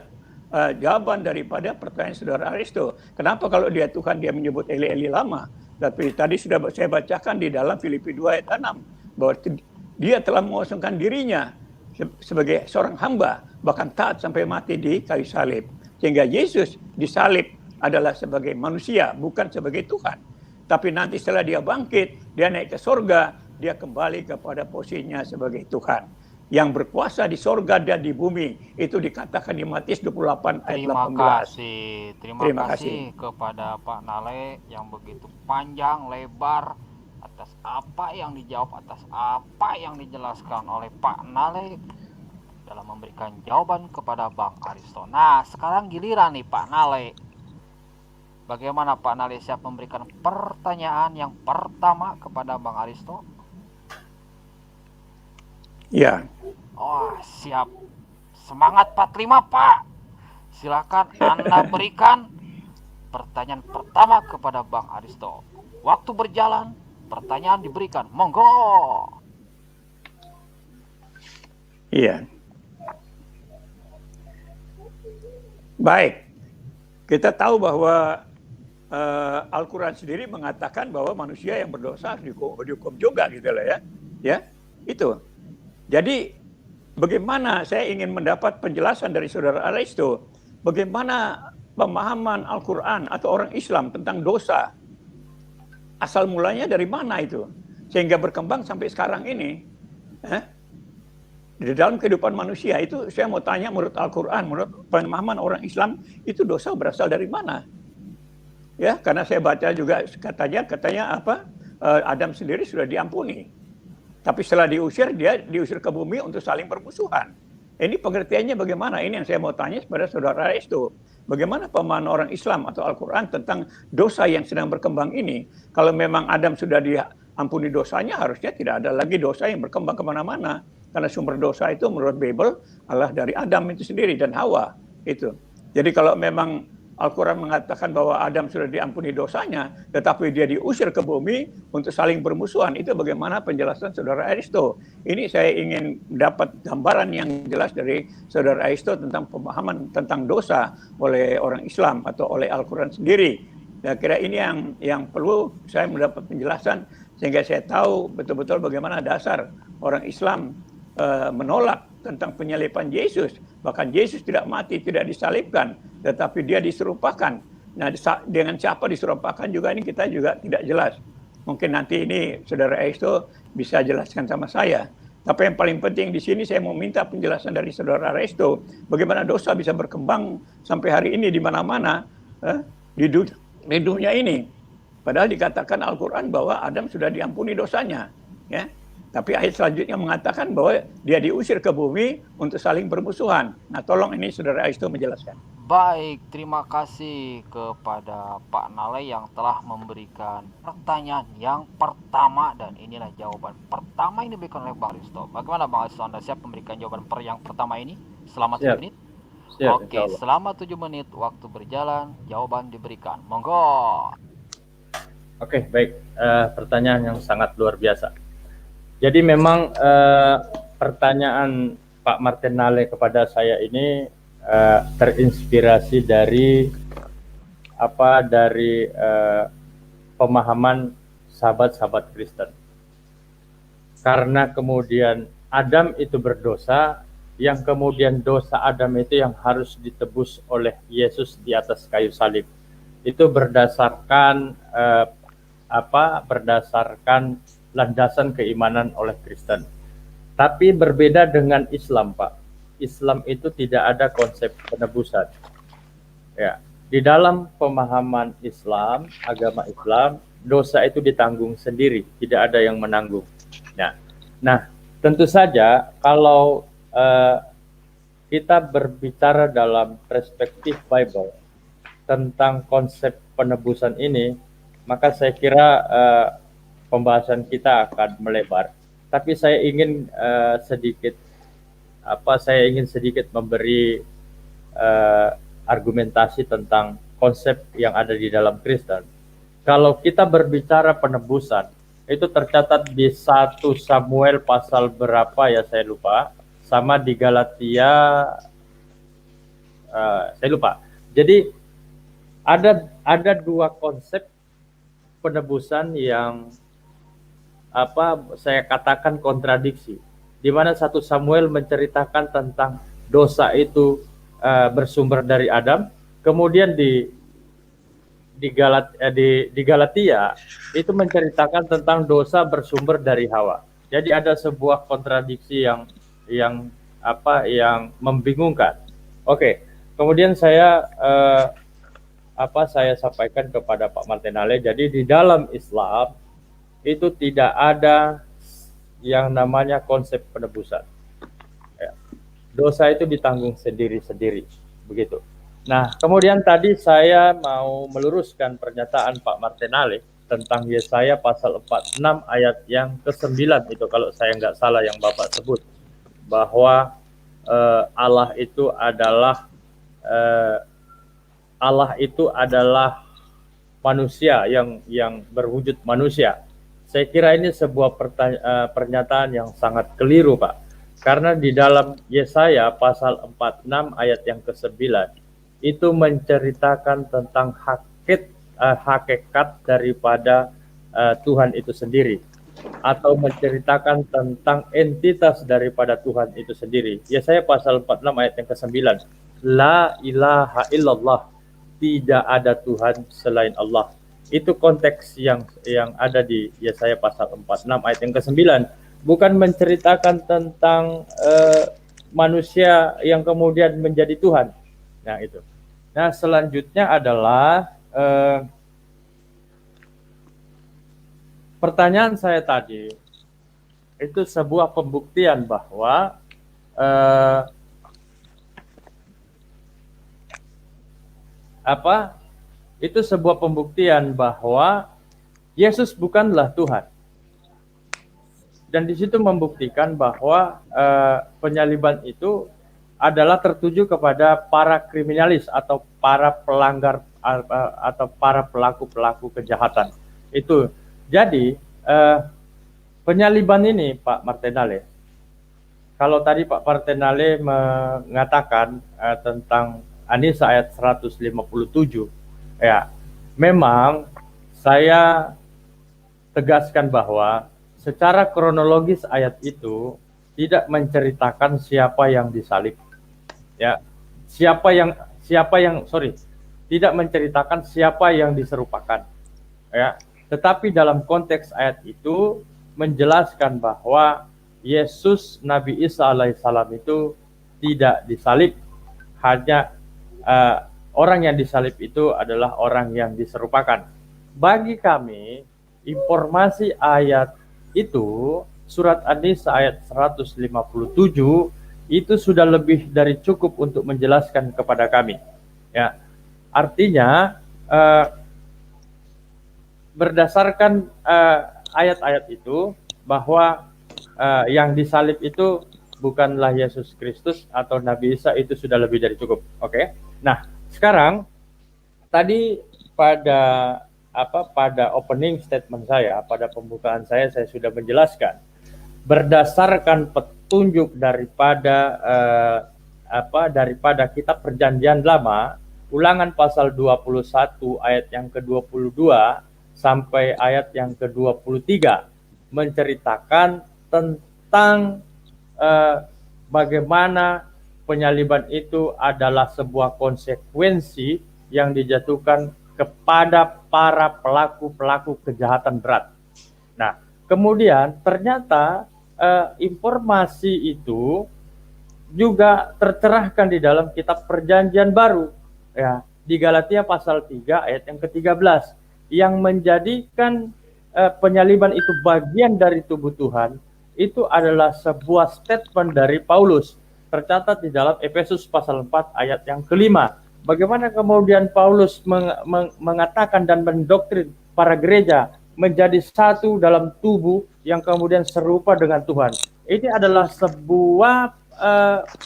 jawaban daripada pertanyaan saudara Aristo. Kenapa kalau dia Tuhan dia menyebut Eli Eli lama? Tapi tadi sudah saya bacakan di dalam Filipi 2 ayat 6 bahwa dia telah mengosongkan dirinya sebagai seorang hamba, bahkan taat sampai mati di kayu salib. Sehingga Yesus disalib adalah sebagai manusia, bukan sebagai Tuhan. Tapi nanti setelah dia bangkit, dia naik ke sorga, dia kembali kepada posisinya sebagai Tuhan. Yang berkuasa di sorga dan di bumi, itu dikatakan di Matius 28 ayat 18. Terima kasih kepada Pak Nale yang begitu panjang, lebar, atas apa yang dijawab, atas apa yang dijelaskan oleh Pak Nale dalam memberikan jawaban kepada Bang Aristo. Nah, sekarang giliran nih Pak Nale. Bagaimana Pak Nale siap memberikan pertanyaan yang pertama kepada Bang Aristo? Ya. Oh, siap. Semangat Pak, terima Pak. Silakan Anda berikan pertanyaan pertama kepada Bang Aristo. Waktu berjalan, pertanyaan diberikan. Monggo. Iya. Baik. Kita tahu bahwa Al-Quran sendiri mengatakan bahwa manusia yang berdosa harus dihukum juga gitu lah ya. Ya, itu. Jadi bagaimana saya ingin mendapat penjelasan dari saudara Aristo, bagaimana pemahaman Al-Quran atau orang Islam tentang dosa, asal mulanya dari mana itu, sehingga berkembang sampai sekarang ini. Di dalam kehidupan manusia itu saya mau tanya, menurut Al-Quran, menurut pemahaman orang Islam, itu dosa berasal dari mana? Ya, karena saya baca juga katanya apa? Adam sendiri sudah diampuni. Tapi setelah diusir, dia diusir ke bumi untuk saling bermusuhan. Ini pengertiannya bagaimana? Ini yang saya mau tanya kepada saudara Aristo. Bagaimana pemahaman orang Islam atau Al-Quran tentang dosa yang sedang berkembang ini? Kalau memang Adam sudah diampuni dosanya, harusnya tidak ada lagi dosa yang berkembang kemana-mana. Karena sumber dosa itu menurut Bible adalah dari Adam itu sendiri dan Hawa. Itu. Jadi kalau memang Al-Quran mengatakan bahwa Adam sudah diampuni dosanya, tetapi dia diusir ke bumi untuk saling bermusuhan. Itu bagaimana penjelasan saudara Aristo. Ini saya ingin dapat gambaran yang jelas dari saudara Aristo tentang pemahaman tentang dosa oleh orang Islam atau oleh Al-Quran sendiri. Saya kira ini yang perlu saya mendapat penjelasan sehingga saya tahu betul-betul bagaimana dasar orang Islam menolak tentang penyaliban Yesus. Bahkan Yesus tidak mati, tidak disalibkan, tetapi dia diserupakan. Nah, dengan siapa diserupakan juga ini kita juga tidak jelas. Mungkin nanti ini saudara Aristo bisa jelaskan sama saya. Tapi yang paling penting di sini saya mau minta penjelasan dari saudara Aristo, bagaimana dosa bisa berkembang sampai hari ini di mana-mana di dunia ini. Padahal dikatakan Al-Quran bahwa Adam sudah diampuni dosanya, ya. Tapi ayat selanjutnya mengatakan bahwa dia diusir ke bumi untuk saling bermusuhan. Nah, tolong ini saudara Aristo menjelaskan. Baik, terima kasih kepada Pak Nale yang telah memberikan pertanyaan yang pertama, dan inilah jawaban pertama yang diberikan oleh Bang Aristo. Bagaimana Bang Aristo, Anda siap memberikan jawaban yang pertama ini selama 7 menit? Siap, Oke, selama 7 menit waktu berjalan, jawaban diberikan. Monggo. Oke, baik. Pertanyaan yang sangat luar biasa. Jadi memang pertanyaan Pak Martin Nale kepada saya ini terinspirasi dari pemahaman sahabat-sahabat Kristen. Karena kemudian Adam itu berdosa, yang kemudian dosa Adam itu yang harus ditebus oleh Yesus di atas kayu salib. Itu berdasarkan berdasarkan landasan keimanan oleh Kristen. Tapi berbeda dengan Islam, Pak. Islam itu tidak ada konsep penebusan. Ya, di dalam pemahaman Islam, agama Islam, dosa itu ditanggung sendiri, tidak ada yang menanggung. Nah, tentu saja kalau kita berbicara dalam perspektif Bible tentang konsep penebusan ini, maka saya kira pembahasan kita akan melebar. tapi saya ingin sedikit memberi argumentasi tentang konsep yang ada di dalam Kristen. Kalau kita berbicara penebusan, itu tercatat di 1 Samuel pasal berapa ya saya lupa, sama di Galatia saya lupa. Jadi ada dua konsep penebusan yang saya katakan kontradiksi, di mana 1 Samuel menceritakan tentang dosa itu bersumber dari Adam, kemudian di Galatia itu menceritakan tentang dosa bersumber dari Hawa. Jadi ada sebuah kontradiksi yang membingungkan. Oke, kemudian saya sampaikan kepada Pak Martinale. Jadi di dalam Islam itu tidak ada yang namanya konsep penebusan. Ya. Dosa itu ditanggung sendiri-sendiri, begitu. Nah, kemudian tadi saya mau meluruskan pernyataan Pak Martinale tentang Yesaya pasal 46 ayat yang ke-9 itu, kalau saya nggak salah yang Bapak sebut, bahwa Allah itu adalah manusia yang berwujud manusia. Saya kira ini sebuah pernyataan yang sangat keliru, Pak. Karena di dalam Yesaya pasal 46 ayat yang ke-9 itu menceritakan tentang hakikat daripada Tuhan itu sendiri, atau menceritakan tentang entitas daripada Tuhan itu sendiri. Yesaya pasal 46 ayat yang ke-9, La ilaha illallah, tidak ada Tuhan selain Allah. Itu konteks yang ada di Yesaya pasal 46 ayat yang ke-9, bukan menceritakan tentang manusia yang kemudian menjadi Tuhan. Nah, itu. Nah, selanjutnya adalah pertanyaan saya tadi itu sebuah pembuktian bahwa itu sebuah pembuktian bahwa Yesus bukanlah Tuhan. Dan di situ membuktikan bahwa penyaliban itu adalah tertuju kepada para kriminalis atau para pelanggar atau para pelaku-pelaku kejahatan. Itu. Jadi penyaliban ini, Pak Martinale, kalau tadi Pak Martinale mengatakan tentang An-Nisa ayat 157, ya, memang saya tegaskan bahwa secara kronologis ayat itu tidak menceritakan siapa yang disalib. Ya, tidak menceritakan siapa yang diserupakan. Ya, tetapi dalam konteks ayat itu menjelaskan bahwa Yesus Nabi Isa alaihissalam itu tidak disalib, hanya orang yang disalib itu adalah orang yang diserupakan. Bagi kami, informasi ayat itu, surat An-Nisa ayat 157, itu sudah lebih dari cukup untuk menjelaskan kepada kami. Ya, artinya berdasarkan ayat-ayat itu bahwa yang disalib itu bukanlah Yesus Kristus atau Nabi Isa, itu sudah lebih dari cukup. Oke. Nah, sekarang tadi pada opening statement saya, pada pembukaan saya sudah menjelaskan berdasarkan petunjuk daripada kitab Perjanjian Lama, Ulangan pasal 21 ayat yang ke-22 sampai ayat yang ke-23 menceritakan tentang bagaimana penyaliban itu adalah sebuah konsekuensi yang dijatuhkan kepada para pelaku-pelaku kejahatan berat. Nah, kemudian ternyata informasi itu juga tercerahkan di dalam kitab Perjanjian Baru, ya, di Galatia pasal 3 ayat yang ke-13, yang menjadikan penyaliban itu bagian dari tubuh Tuhan. Itu adalah sebuah statement dari Paulus, tercatat di dalam Efesus pasal 4 ayat yang ke-5. Bagaimana kemudian Paulus mengatakan dan mendoktrin para gereja menjadi satu dalam tubuh yang kemudian serupa dengan Tuhan. Ini adalah sebuah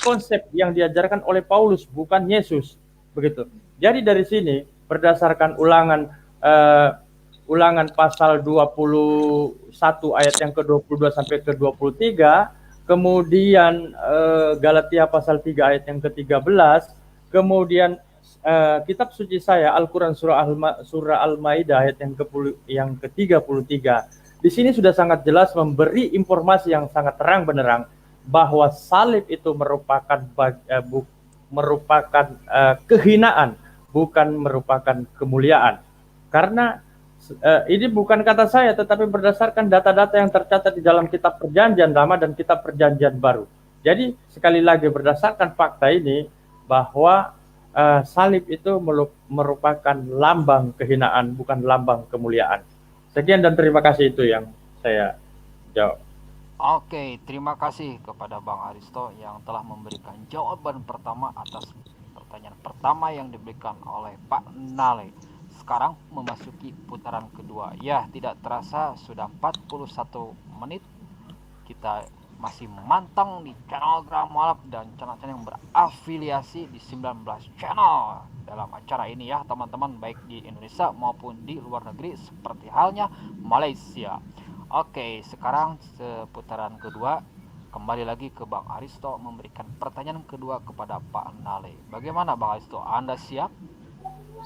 konsep yang diajarkan oleh Paulus, bukan Yesus, begitu. Jadi dari sini berdasarkan ulangan pasal 21 ayat yang ke-22 sampai ke-23, kemudian Galatia pasal 3 ayat yang ke-13, kemudian kitab suci saya Al-Quran surah Al-Maidah ayat yang ke-33. Di sini sudah sangat jelas memberi informasi yang sangat terang benderang bahwa salib itu merupakan kehinaan, bukan merupakan kemuliaan. Karena ini bukan kata saya, tetapi berdasarkan data-data yang tercatat di dalam kitab Perjanjian Lama dan kitab Perjanjian Baru. Jadi sekali lagi berdasarkan fakta ini bahwa salib itu merupakan lambang kehinaan, bukan lambang kemuliaan. Sekian dan terima kasih, itu yang saya jawab. Oke, terima kasih kepada Bang Aristo yang telah memberikan jawaban pertama atas pertanyaan pertama yang diberikan oleh Pak Nale. Sekarang memasuki putaran kedua. Ya, tidak terasa sudah 41 menit. Kita masih mantang di channel Gramalab dan channel-channel yang berafiliasi di 19 channel dalam acara ini ya teman-teman, baik di Indonesia maupun di luar negeri seperti halnya Malaysia. Oke, sekarang seputaran kedua kembali lagi ke Bang Aristo memberikan pertanyaan kedua kepada Pak Nale. Bagaimana Bang Aristo? Anda siap?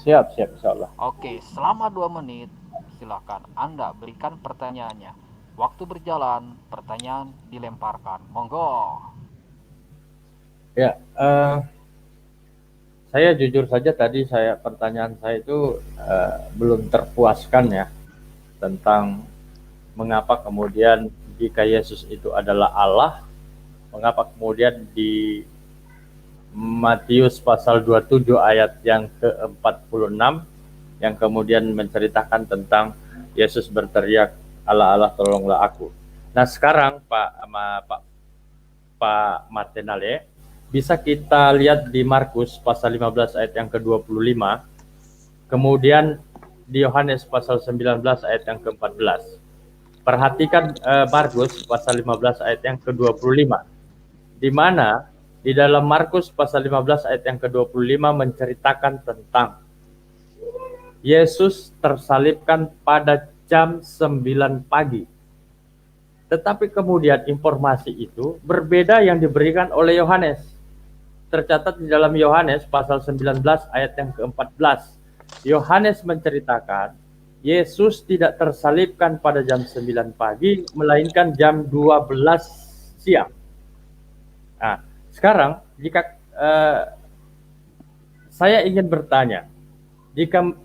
Siap, insyaallah. Oke, selama 2 menit silakan Anda berikan pertanyaannya. Waktu berjalan, pertanyaan dilemparkan. Monggo. Ya, saya jujur saja tadi pertanyaan saya itu belum terpuaskan ya tentang mengapa kemudian jika Yesus itu adalah Allah, mengapa kemudian di Matius pasal 27 ayat yang ke-46 yang kemudian menceritakan tentang Yesus berteriak, Allah Allah tolonglah aku. Nah sekarang Pak Martinale, bisa kita lihat di Markus pasal 15 ayat yang ke-25, kemudian di Yohanes pasal 19 ayat yang ke-14. Perhatikan Markus pasal 15 ayat yang ke-25, di mana di dalam Markus pasal 15 ayat yang ke-25 menceritakan tentang Yesus tersalibkan pada jam 9 pagi. Tetapi kemudian informasi itu berbeda yang diberikan oleh Yohanes. Tercatat di dalam Yohanes pasal 19 ayat yang ke-14. Yohanes menceritakan Yesus tidak tersalibkan pada jam 9 pagi, melainkan jam 12 siang. Nah, sekarang jika saya ingin bertanya, jika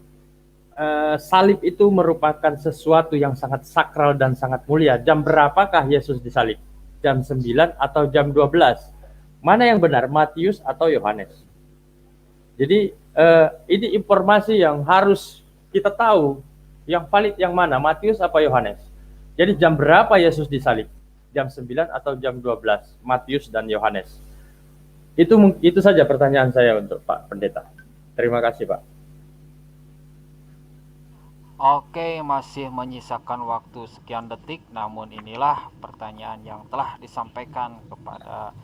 salib itu merupakan sesuatu yang sangat sakral dan sangat mulia, jam berapakah Yesus disalib? Jam 9 atau jam 12? Mana yang benar, Matius atau Yohanes? Jadi ini informasi yang harus kita tahu, yang valid yang mana, Matius apa Yohanes? Jadi jam berapa Yesus disalib? Jam 9 atau jam 12? Matius dan Yohanes. Itu saja pertanyaan saya untuk Pak Pendeta. Terima kasih, Pak. Oke, masih menyisakan waktu sekian detik, namun inilah pertanyaan yang telah disampaikan kepada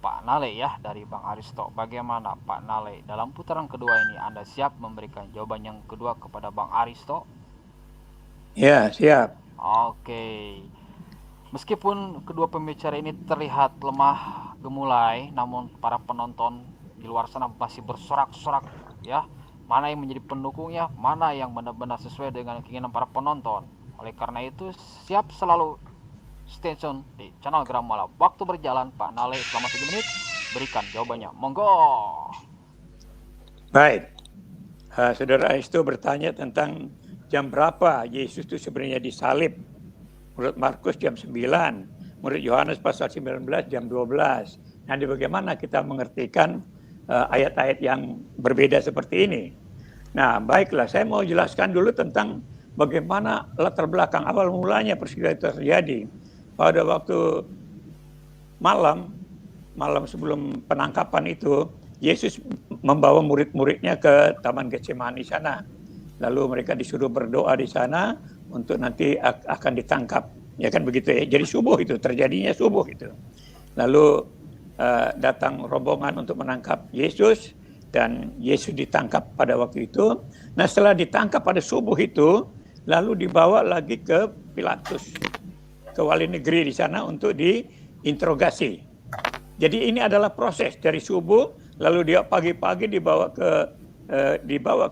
Pak Nale ya dari Bang Aristo. Bagaimana Pak Nale? Dalam putaran kedua ini Anda siap memberikan jawaban yang kedua kepada Bang Aristo? Ya, siap. Oke. Meskipun kedua pembicara ini terlihat lemah gemulai, namun para penonton di luar sana masih bersorak-sorak ya. Mana yang menjadi pendukungnya, mana yang benar-benar sesuai dengan keinginan para penonton. Oleh karena itu, siap selalu stay tune di channel Gramalab. Waktu berjalan, Pak Nale selama 3 menit, berikan jawabannya. Monggo. Baik. Saudara Aristo bertanya tentang jam berapa Yesus itu sebenarnya disalib. Menurut Markus jam 9, menurut Yohanes pasal 19 jam 12. Nanti bagaimana kita mengertikan ayat-ayat yang berbeda seperti ini. Nah, baiklah, saya mau jelaskan dulu tentang bagaimana latar belakang awal mulanya peristiwa itu terjadi. Pada waktu malam sebelum penangkapan itu, Yesus membawa murid-muridnya ke Taman Getsemani sana. Lalu mereka disuruh berdoa di sana, untuk nanti akan ditangkap, ya kan begitu ya. Jadi subuh itu terjadinya subuh itu. Lalu datang rombongan untuk menangkap Yesus dan Yesus ditangkap pada waktu itu. Nah setelah ditangkap pada subuh itu, lalu dibawa lagi ke Pilatus, ke wali negeri di sana untuk diinterogasi. Jadi ini adalah proses dari subuh, lalu dia pagi-pagi dibawa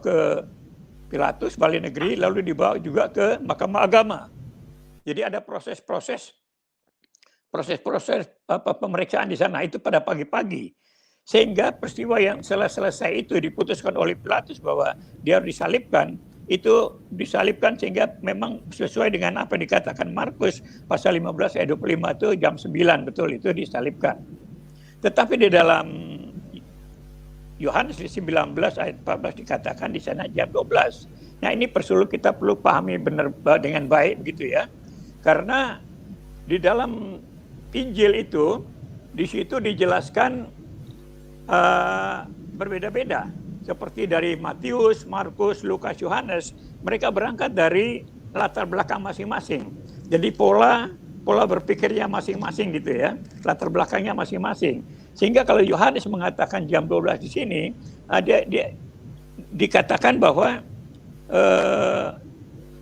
ke Pilatus, wali negeri, lalu dibawa juga ke Mahkamah Agama. Jadi ada proses-proses pemeriksaan di sana itu pada pagi-pagi. Sehingga peristiwa yang selesai itu diputuskan oleh Pilatus bahwa dia harus disalibkan, itu disalibkan sehingga memang sesuai dengan apa yang dikatakan Markus pasal 15 ayat 25 itu jam 9, betul itu disalibkan. Tetapi di dalam Yohanes 19 ayat 14 dikatakan di sana jam 12. Nah ini kita perlu pahami benar dengan baik begitu ya. Karena di dalam Injil itu, di situ dijelaskan berbeda-beda. Seperti dari Matius, Markus, Lukas, Yohanes, mereka berangkat dari latar belakang masing-masing. Jadi pola berpikirnya masing-masing gitu ya, latar belakangnya masing-masing. Sehingga kalau Yohanes mengatakan jam 12 di sini, dia dikatakan bahwa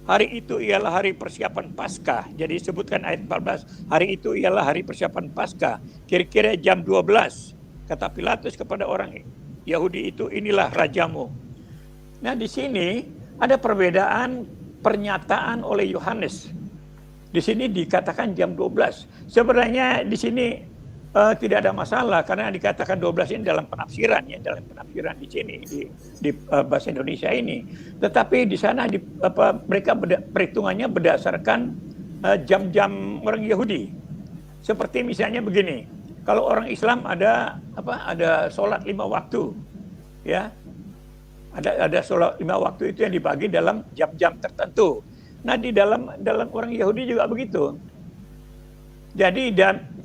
hari itu ialah hari persiapan Paskah. Jadi disebutkan ayat 14, hari itu ialah hari persiapan Paskah. Kira-kira jam 12, kata Pilatus kepada orang Yahudi itu, inilah rajamu. Nah di sini ada perbedaan pernyataan oleh Yohanes. Di sini dikatakan jam 12. Sebenarnya di sini tidak ada masalah karena dikatakan 12 ini dalam penafsiran ya, dalam penafsiran di sini di bahasa Indonesia ini. Tetapi di sana mereka perhitungannya berdasarkan jam-jam orang Yahudi. Seperti misalnya begini, kalau orang Islam ada sholat 5 waktu, ya, ada sholat 5 waktu itu yang dibagi dalam jam-jam tertentu. Nah di dalam orang Yahudi juga begitu. Jadi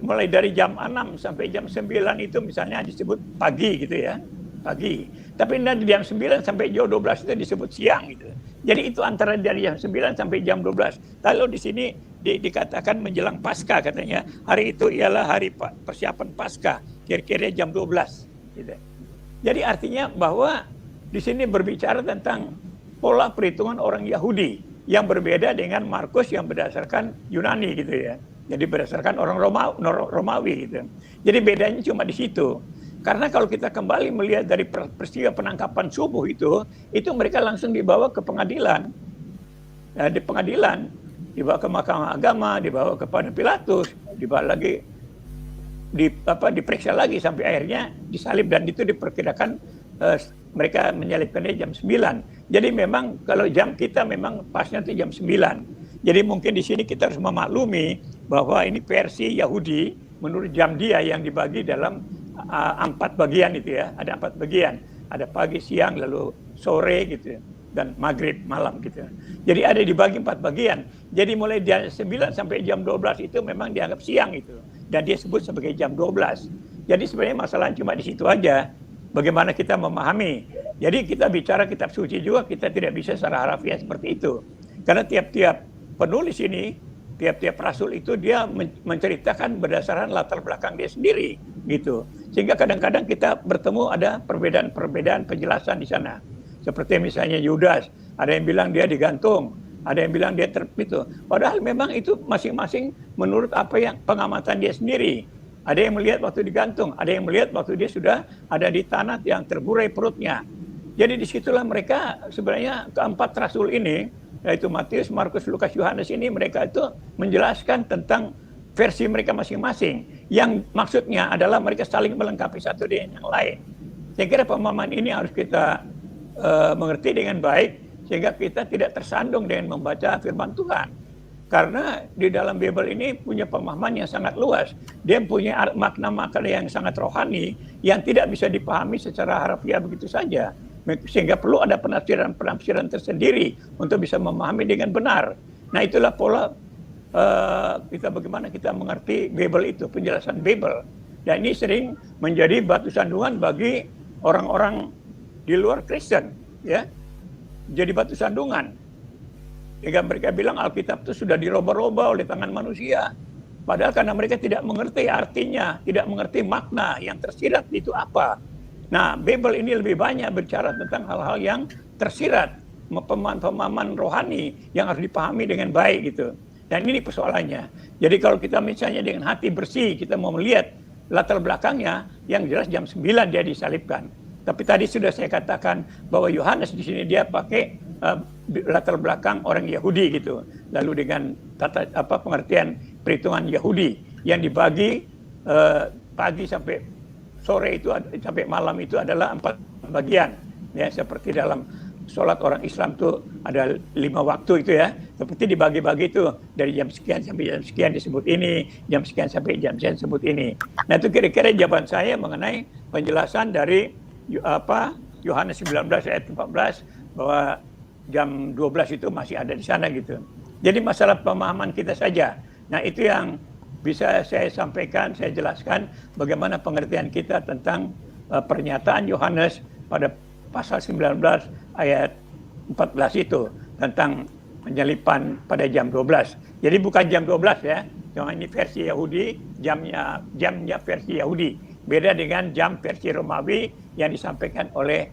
mulai dari jam 6 sampai jam 9 itu misalnya disebut pagi gitu ya, pagi. Tapi dari jam 9 sampai jam 12 itu disebut siang gitu. Jadi itu antara dari jam 9 sampai jam 12. Lalu di sini dikatakan menjelang Paskah katanya. Hari itu ialah hari persiapan Paskah, kira-kira jam 12 gitu. Jadi artinya bahwa di sini berbicara tentang pola perhitungan orang Yahudi yang berbeda dengan Markus yang berdasarkan Yunani gitu ya. Jadi berdasarkan orang Romawi gitu. Jadi bedanya cuma di situ. Karena kalau kita kembali melihat dari peristiwa penangkapan subuh itu mereka langsung dibawa ke pengadilan. Di pengadilan, dibawa ke Mahkamah Agama, dibawa kepada Pilatus, dibawa lagi diperiksa lagi sampai akhirnya disalib, dan itu diperkirakan mereka menyalibkannya jam 9. Jadi memang kalau jam kita memang pasnya itu jam 9. Jadi mungkin di sini kita harus memaklumi bahwa ini versi Yahudi menurut jam dia yang dibagi dalam 4 bagian itu ya. Ada 4 bagian. Ada pagi, siang, lalu sore gitu ya. Dan maghrib, malam gitu. Jadi ada dibagi 4 bagian. Jadi mulai jam 9 sampai jam 12 itu memang dianggap siang itu. Dan dia sebut sebagai jam 12. Jadi sebenarnya masalah cuma di situ aja. Bagaimana kita memahami. Jadi kita bicara kitab suci juga kita tidak bisa secara harafiah seperti itu. Karena tiap-tiap penulis ini, tiap-tiap rasul itu dia menceritakan berdasarkan latar belakang dia sendiri gitu. Sehingga kadang-kadang kita bertemu ada perbedaan-perbedaan penjelasan di sana. Seperti misalnya Yudas, ada yang bilang dia digantung, ada yang bilang dia itu. Padahal memang itu masing-masing menurut apa yang pengamatan dia sendiri. Ada yang melihat waktu digantung, ada yang melihat waktu dia sudah ada di tanah yang terburai perutnya. Jadi disitulah mereka sebenarnya keempat rasul ini, yaitu Matius, Markus, Lukas, Yohanes ini, mereka itu menjelaskan tentang versi mereka masing-masing. Yang maksudnya adalah mereka saling melengkapi satu dengan yang lain. Saya kira pemahaman ini harus kita mengerti dengan baik, sehingga kita tidak tersandung dengan membaca firman Tuhan. Karena di dalam Bible ini punya pemahaman yang sangat luas. Dia punya makna-makna yang sangat rohani, yang tidak bisa dipahami secara harfiah begitu saja. Sehingga perlu ada penafsiran-penafsiran tersendiri untuk bisa memahami dengan benar. Nah itulah pola bagaimana kita mengerti Bible itu, penjelasan Bible. Dan ini sering menjadi batu sandungan bagi orang-orang di luar Kristen, ya. Jadi batu sandungan. Sehingga mereka bilang Alkitab itu sudah dirubah-rubah oleh tangan manusia. Padahal karena mereka tidak mengerti artinya, tidak mengerti makna yang tersirat itu apa. Nah, Bible ini lebih banyak bicara tentang hal-hal yang tersirat, pemahaman rohani yang harus dipahami dengan baik gitu. Dan ini persoalannya. Jadi kalau kita misalnya dengan hati bersih, kita mau melihat latar belakangnya, yang jelas jam 9 dia disalibkan. Tapi tadi sudah saya katakan bahwa Yohanes di sini dia pakai latar belakang orang Yahudi gitu. Lalu dengan pengertian perhitungan Yahudi yang dibagi pagi sampai sore itu sampai malam itu adalah 4 bagian. Ya, seperti dalam sholat orang Islam itu ada 5 waktu itu ya. Seperti dibagi-bagi itu dari jam sekian sampai jam sekian disebut ini, jam sekian sampai jam sekian disebut ini. Nah itu kira-kira jawaban saya mengenai penjelasan dari Yohanes 19 ayat 14 bahwa jam 12 itu masih ada di sana gitu. Jadi masalah pemahaman kita saja. Nah itu yang bisa saya sampaikan, saya jelaskan bagaimana pengertian kita tentang pernyataan Yohanes pada pasal 19 ayat 14 itu tentang penyalipan pada jam 12. Jadi bukan jam 12 ya, cuma ini versi Yahudi, jamnya versi Yahudi. Beda dengan jam versi Romawi yang disampaikan oleh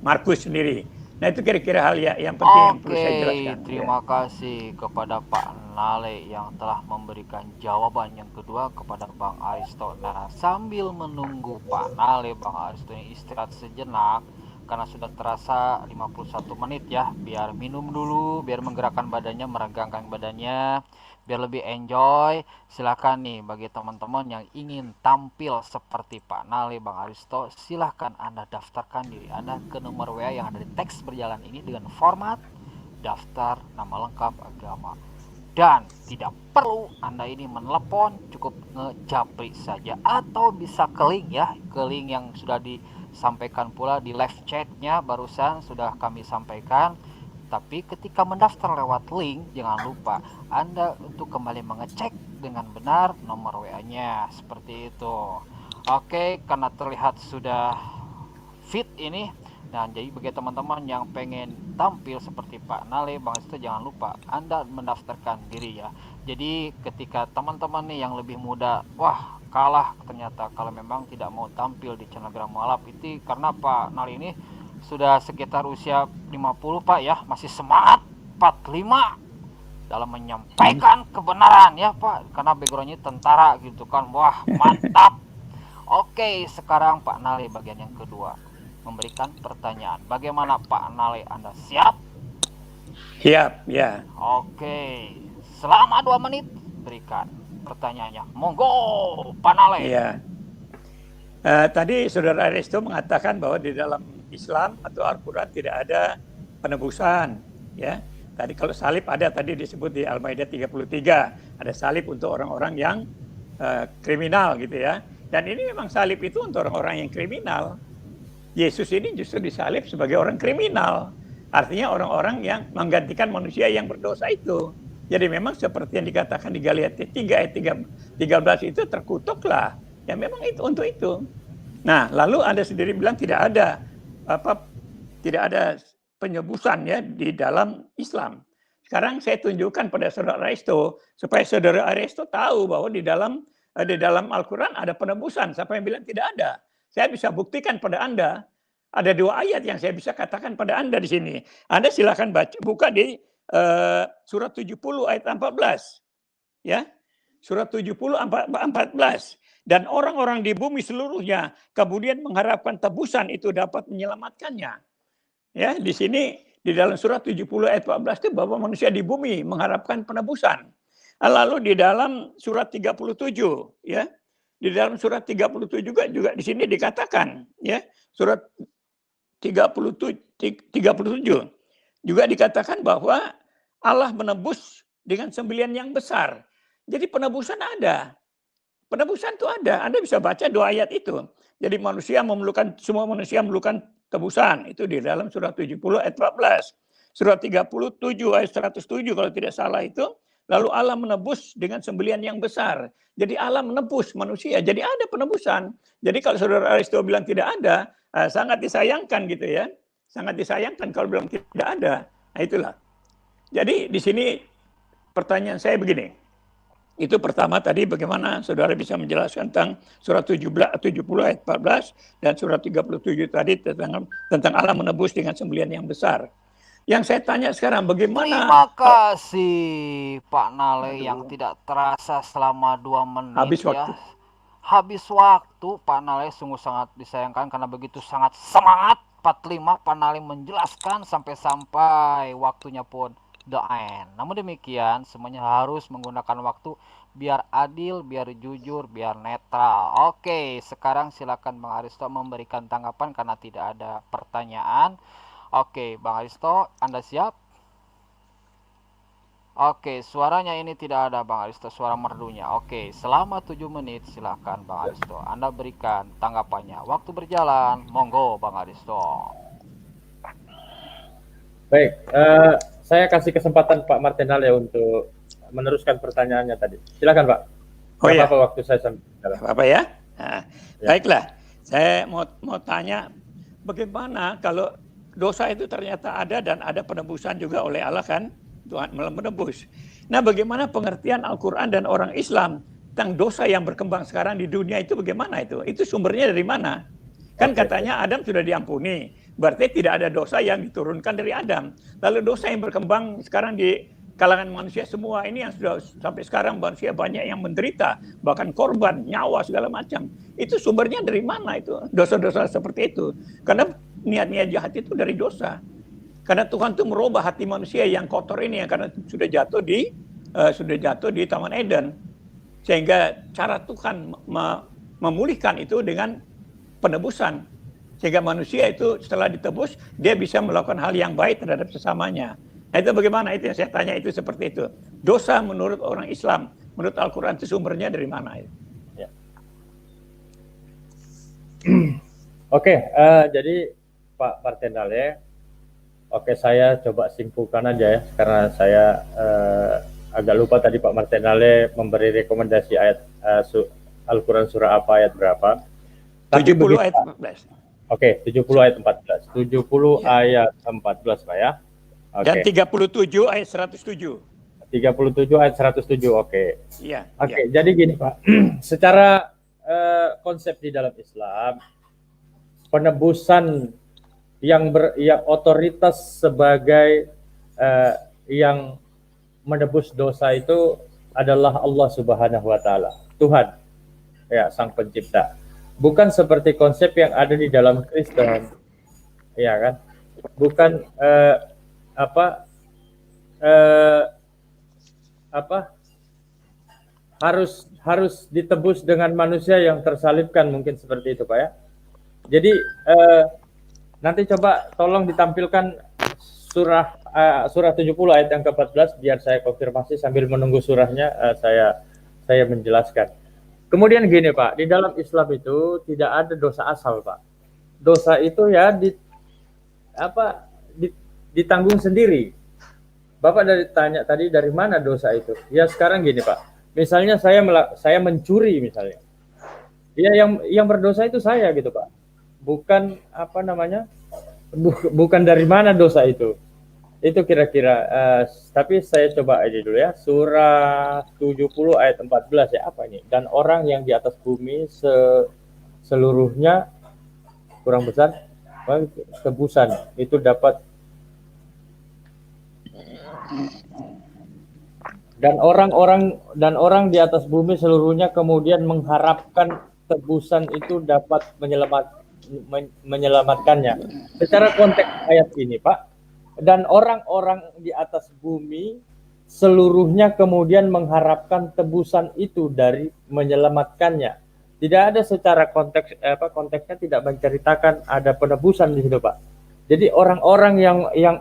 Markus sendiri. Nah itu kira-kira hal yang penting yang perlu saya jelaskan. Terima kasih kepada Pak Nale yang telah memberikan jawaban yang kedua kepada Bang Aristo. Nah sambil menunggu Pak Nale, Bang Aristo ini istirahat sejenak karena sudah terasa 51 menit ya, biar minum dulu, biar menggerakkan badannya, meregangkan badannya, biar lebih enjoy. Silakan nih bagi teman-teman yang ingin tampil seperti Pak Nale, Bang Aristo, silakan Anda daftarkan diri Anda ke nomor WA yang ada di teks berjalan ini dengan format daftar nama lengkap agama. Dan tidak perlu Anda ini menelepon, cukup ngejapri saja atau bisa ke link ya, ke link yang sudah disampaikan pula di live chatnya barusan sudah kami sampaikan. Tapi ketika mendaftar lewat link, jangan lupa Anda untuk kembali mengecek dengan benar nomor WA-nya, seperti itu. Oke, karena terlihat sudah fit ini, dan jadi bagi teman-teman yang pengen tampil seperti Pak Nale, Bang Aristo, jangan lupa Anda mendaftarkan diri ya. Jadi ketika teman-teman nih yang lebih muda, wah kalah ternyata kalau memang tidak mau tampil di channel Gramo Alap itu karena Pak Nale ini sudah sekitar usia 50 Pak ya, masih semangat 45 dalam menyampaikan kebenaran ya Pak, karena backgroundnya tentara gitu kan. Wah mantap. Oke, sekarang Pak Nale bagian yang kedua memberikan pertanyaan. Bagaimana Pak Nale, Anda siap? Siap ya. Oke, selama 2 menit berikan pertanyaannya. Monggo Pak Nale. Iya. Tadi Saudara Aristo mengatakan bahwa di dalam Islam atau Al-Quran tidak ada penebusan, ya. Tadi kalau salib ada, tadi disebut di Al-Maidah 33, ada salib untuk orang-orang yang kriminal gitu ya. Dan ini memang salib itu untuk orang-orang yang kriminal. Yesus ini justru disalib sebagai orang kriminal. Artinya orang-orang yang menggantikan manusia yang berdosa itu. Jadi memang seperti yang dikatakan di Galatia 3 ayat 13 itu terkutuklah. Ya memang itu untuk itu. Nah, lalu Anda sendiri bilang tidak ada penebusan ya di dalam Islam. Sekarang saya tunjukkan pada Saudara Aristo supaya Saudara Aristo tahu bahwa di dalam Al-Quran ada penebusan. Siapa yang bilang tidak ada? Saya bisa buktikan pada Anda. Ada 2 ayat yang saya bisa katakan pada Anda di sini. Anda silakan buka di surat 70 ayat 14. Ya. Surat 70 14. Dan orang-orang di bumi seluruhnya kemudian mengharapkan tebusan itu dapat menyelamatkannya. Ya, di sini di dalam surat 70 ayat 14 itu bahwa manusia di bumi mengharapkan penebusan. Lalu di dalam surat 37 ya. Di dalam surat 37 juga di sini dikatakan ya, surat 37 juga dikatakan bahwa Allah menebus dengan sembelian yang besar. Jadi penebusan ada. Penebusan itu ada. Anda bisa baca 2 ayat itu. Jadi semua manusia memerlukan tebusan. Itu di dalam surat 70 ayat 14. Surat 37 ayat 107 kalau tidak salah itu. Lalu Allah menebus dengan sembelian yang besar. Jadi Allah menebus manusia. Jadi ada penebusan. Jadi kalau Saudara Aristo bilang tidak ada, sangat disayangkan gitu ya. Sangat disayangkan kalau bilang tidak ada. Nah itulah. Jadi di sini pertanyaan saya begini. Itu pertama tadi bagaimana saudara bisa menjelaskan tentang surat 70 ayat 14 dan surat 37 tadi tentang Allah menebus dengan sembelihan yang besar. Yang saya tanya sekarang bagaimana? Terima kasih Pak Nale yang tidak terasa selama 2 menit Habis waktu. Habis waktu Pak Nale, sungguh sangat disayangkan karena begitu sangat semangat 45 Pak Nale menjelaskan sampai waktunya pun the end. Namun demikian semuanya harus menggunakan waktu biar adil, biar jujur, biar netral. Oke, sekarang silakan Bang Aristo memberikan tanggapan karena tidak ada pertanyaan. Oke, Bang Aristo, Anda siap? Oke, suaranya ini tidak ada Bang Aristo, suara merdunya. Oke, selama 7 menit silakan Bang Aristo, Anda berikan tanggapannya. Waktu berjalan, monggo Bang Aristo. Baik, saya kasih kesempatan Pak Martinale untuk meneruskan pertanyaannya tadi. Silakan Pak. Oh ya. Apa waktu saya sampai? Apa ya? Nah, ya. Baiklah, saya mau tanya bagaimana kalau dosa itu ternyata ada dan ada penebusan juga oleh Allah kan? Tuhan menebus. Nah, bagaimana pengertian Al-Quran dan orang Islam tentang dosa yang berkembang sekarang di dunia itu bagaimana itu? Itu sumbernya dari mana? Kan katanya Adam sudah diampuni, berarti tidak ada dosa yang diturunkan dari Adam. Lalu dosa yang berkembang sekarang di kalangan manusia semua ini yang sudah sampai sekarang manusia banyak yang menderita, bahkan korban, nyawa segala macam. Itu sumbernya dari mana itu? Dosa-dosa seperti itu. Karena niat-niat jahat itu dari dosa. Karena Tuhan tuh merubah hati manusia yang kotor ini, yang karena sudah jatuh di Taman Eden, sehingga cara Tuhan memulihkan itu dengan penebusan, sehingga manusia itu setelah ditebus dia bisa melakukan hal yang baik terhadap sesamanya. Nah itu bagaimana? Itu yang saya tanya itu seperti itu. Dosa menurut orang Islam, menurut Al-Quran itu sumbernya dari mana? Ya. Oke, jadi Pak Martinale, oke, saya coba simpulkan aja ya, karena saya agak lupa tadi Pak Martinale memberi rekomendasi ayat Al-Quran surah apa, ayat berapa. 70 ayat 14. Oke, 70 ayat 14. 70 ya. Ayat 14 Pak ya. Okay. Dan 37 ayat 107. 37 ayat 107, oke. Iya. Oke, jadi gini Pak, secara konsep di dalam Islam, penebusan yang otoritas sebagai yang menebus dosa itu adalah Allah Subhanahu wa taala, Tuhan. Ya, Sang Pencipta. Bukan seperti konsep yang ada di dalam Kristen. Ya kan? Bukan harus ditebus dengan manusia yang tersalibkan, mungkin seperti itu Pak ya. Jadi nanti coba tolong ditampilkan surah 70 ayat yang ke-14 biar saya konfirmasi sambil menunggu surahnya, saya menjelaskan. Kemudian gini Pak, di dalam Islam itu tidak ada dosa asal Pak. Dosa itu ya ditanggung sendiri. Bapak tanya tadi dari mana dosa itu? Ya sekarang gini Pak, misalnya saya mencuri misalnya. Ya yang berdosa itu saya gitu Pak. Bukan bukan dari mana dosa itu. Itu kira-kira, tapi saya coba aja dulu ya. Surah 70 ayat 14 ya, apa ini? Dan orang yang di atas bumi seluruhnya kurang besar tebusan itu dapat, dan orang di atas bumi seluruhnya kemudian mengharapkan tebusan itu dapat menyelamatkannya. Secara konteks ayat ini Pak, dan orang-orang di atas bumi seluruhnya kemudian mengharapkan tebusan itu dari menyelamatkannya. Tidak ada secara konteksnya tidak menceritakan ada penebusan di situ Pak. Jadi orang-orang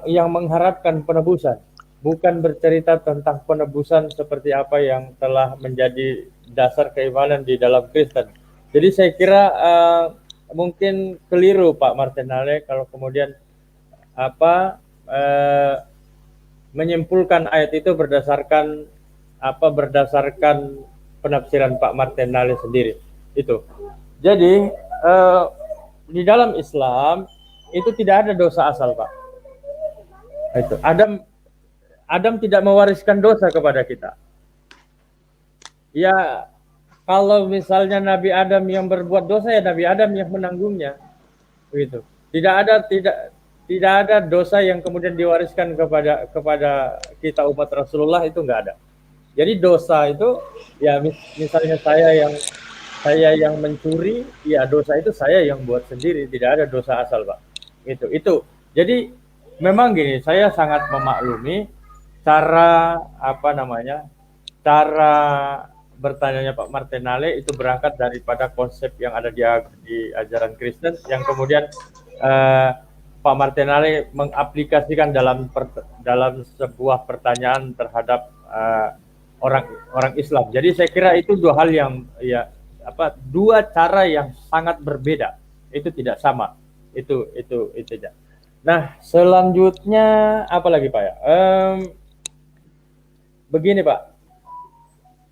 yang mengharapkan penebusan, bukan bercerita tentang penebusan seperti apa yang telah menjadi dasar keimanan di dalam Kristen. Jadi saya kira mungkin keliru Pak Martinale kalau kemudian menyimpulkan ayat itu berdasarkan penafsiran Pak Martinale sendiri itu. Jadi di dalam Islam itu tidak ada dosa asal Pak. Itu Adam tidak mewariskan dosa kepada kita. Ya, kalau misalnya Nabi Adam yang berbuat dosa, ya Nabi Adam yang menanggungnya, begitu. Tidak ada dosa yang kemudian diwariskan kepada kita umat Rasulullah, itu enggak ada. Jadi dosa itu, ya misalnya saya yang mencuri, ya dosa itu saya yang buat sendiri, tidak ada dosa asal, Pak. Itu. Jadi memang gini, saya sangat memaklumi cara bertanyanya Pak Martinale itu berangkat daripada konsep yang ada di ajaran Kristen, yang kemudian Pak Martinale mengaplikasikan dalam sebuah pertanyaan terhadap orang Islam. Jadi saya kira itu dua hal yang dua cara yang sangat berbeda. Itu tidak sama. Itu aja. Nah, selanjutnya apa lagi Pak ya? Begini Pak.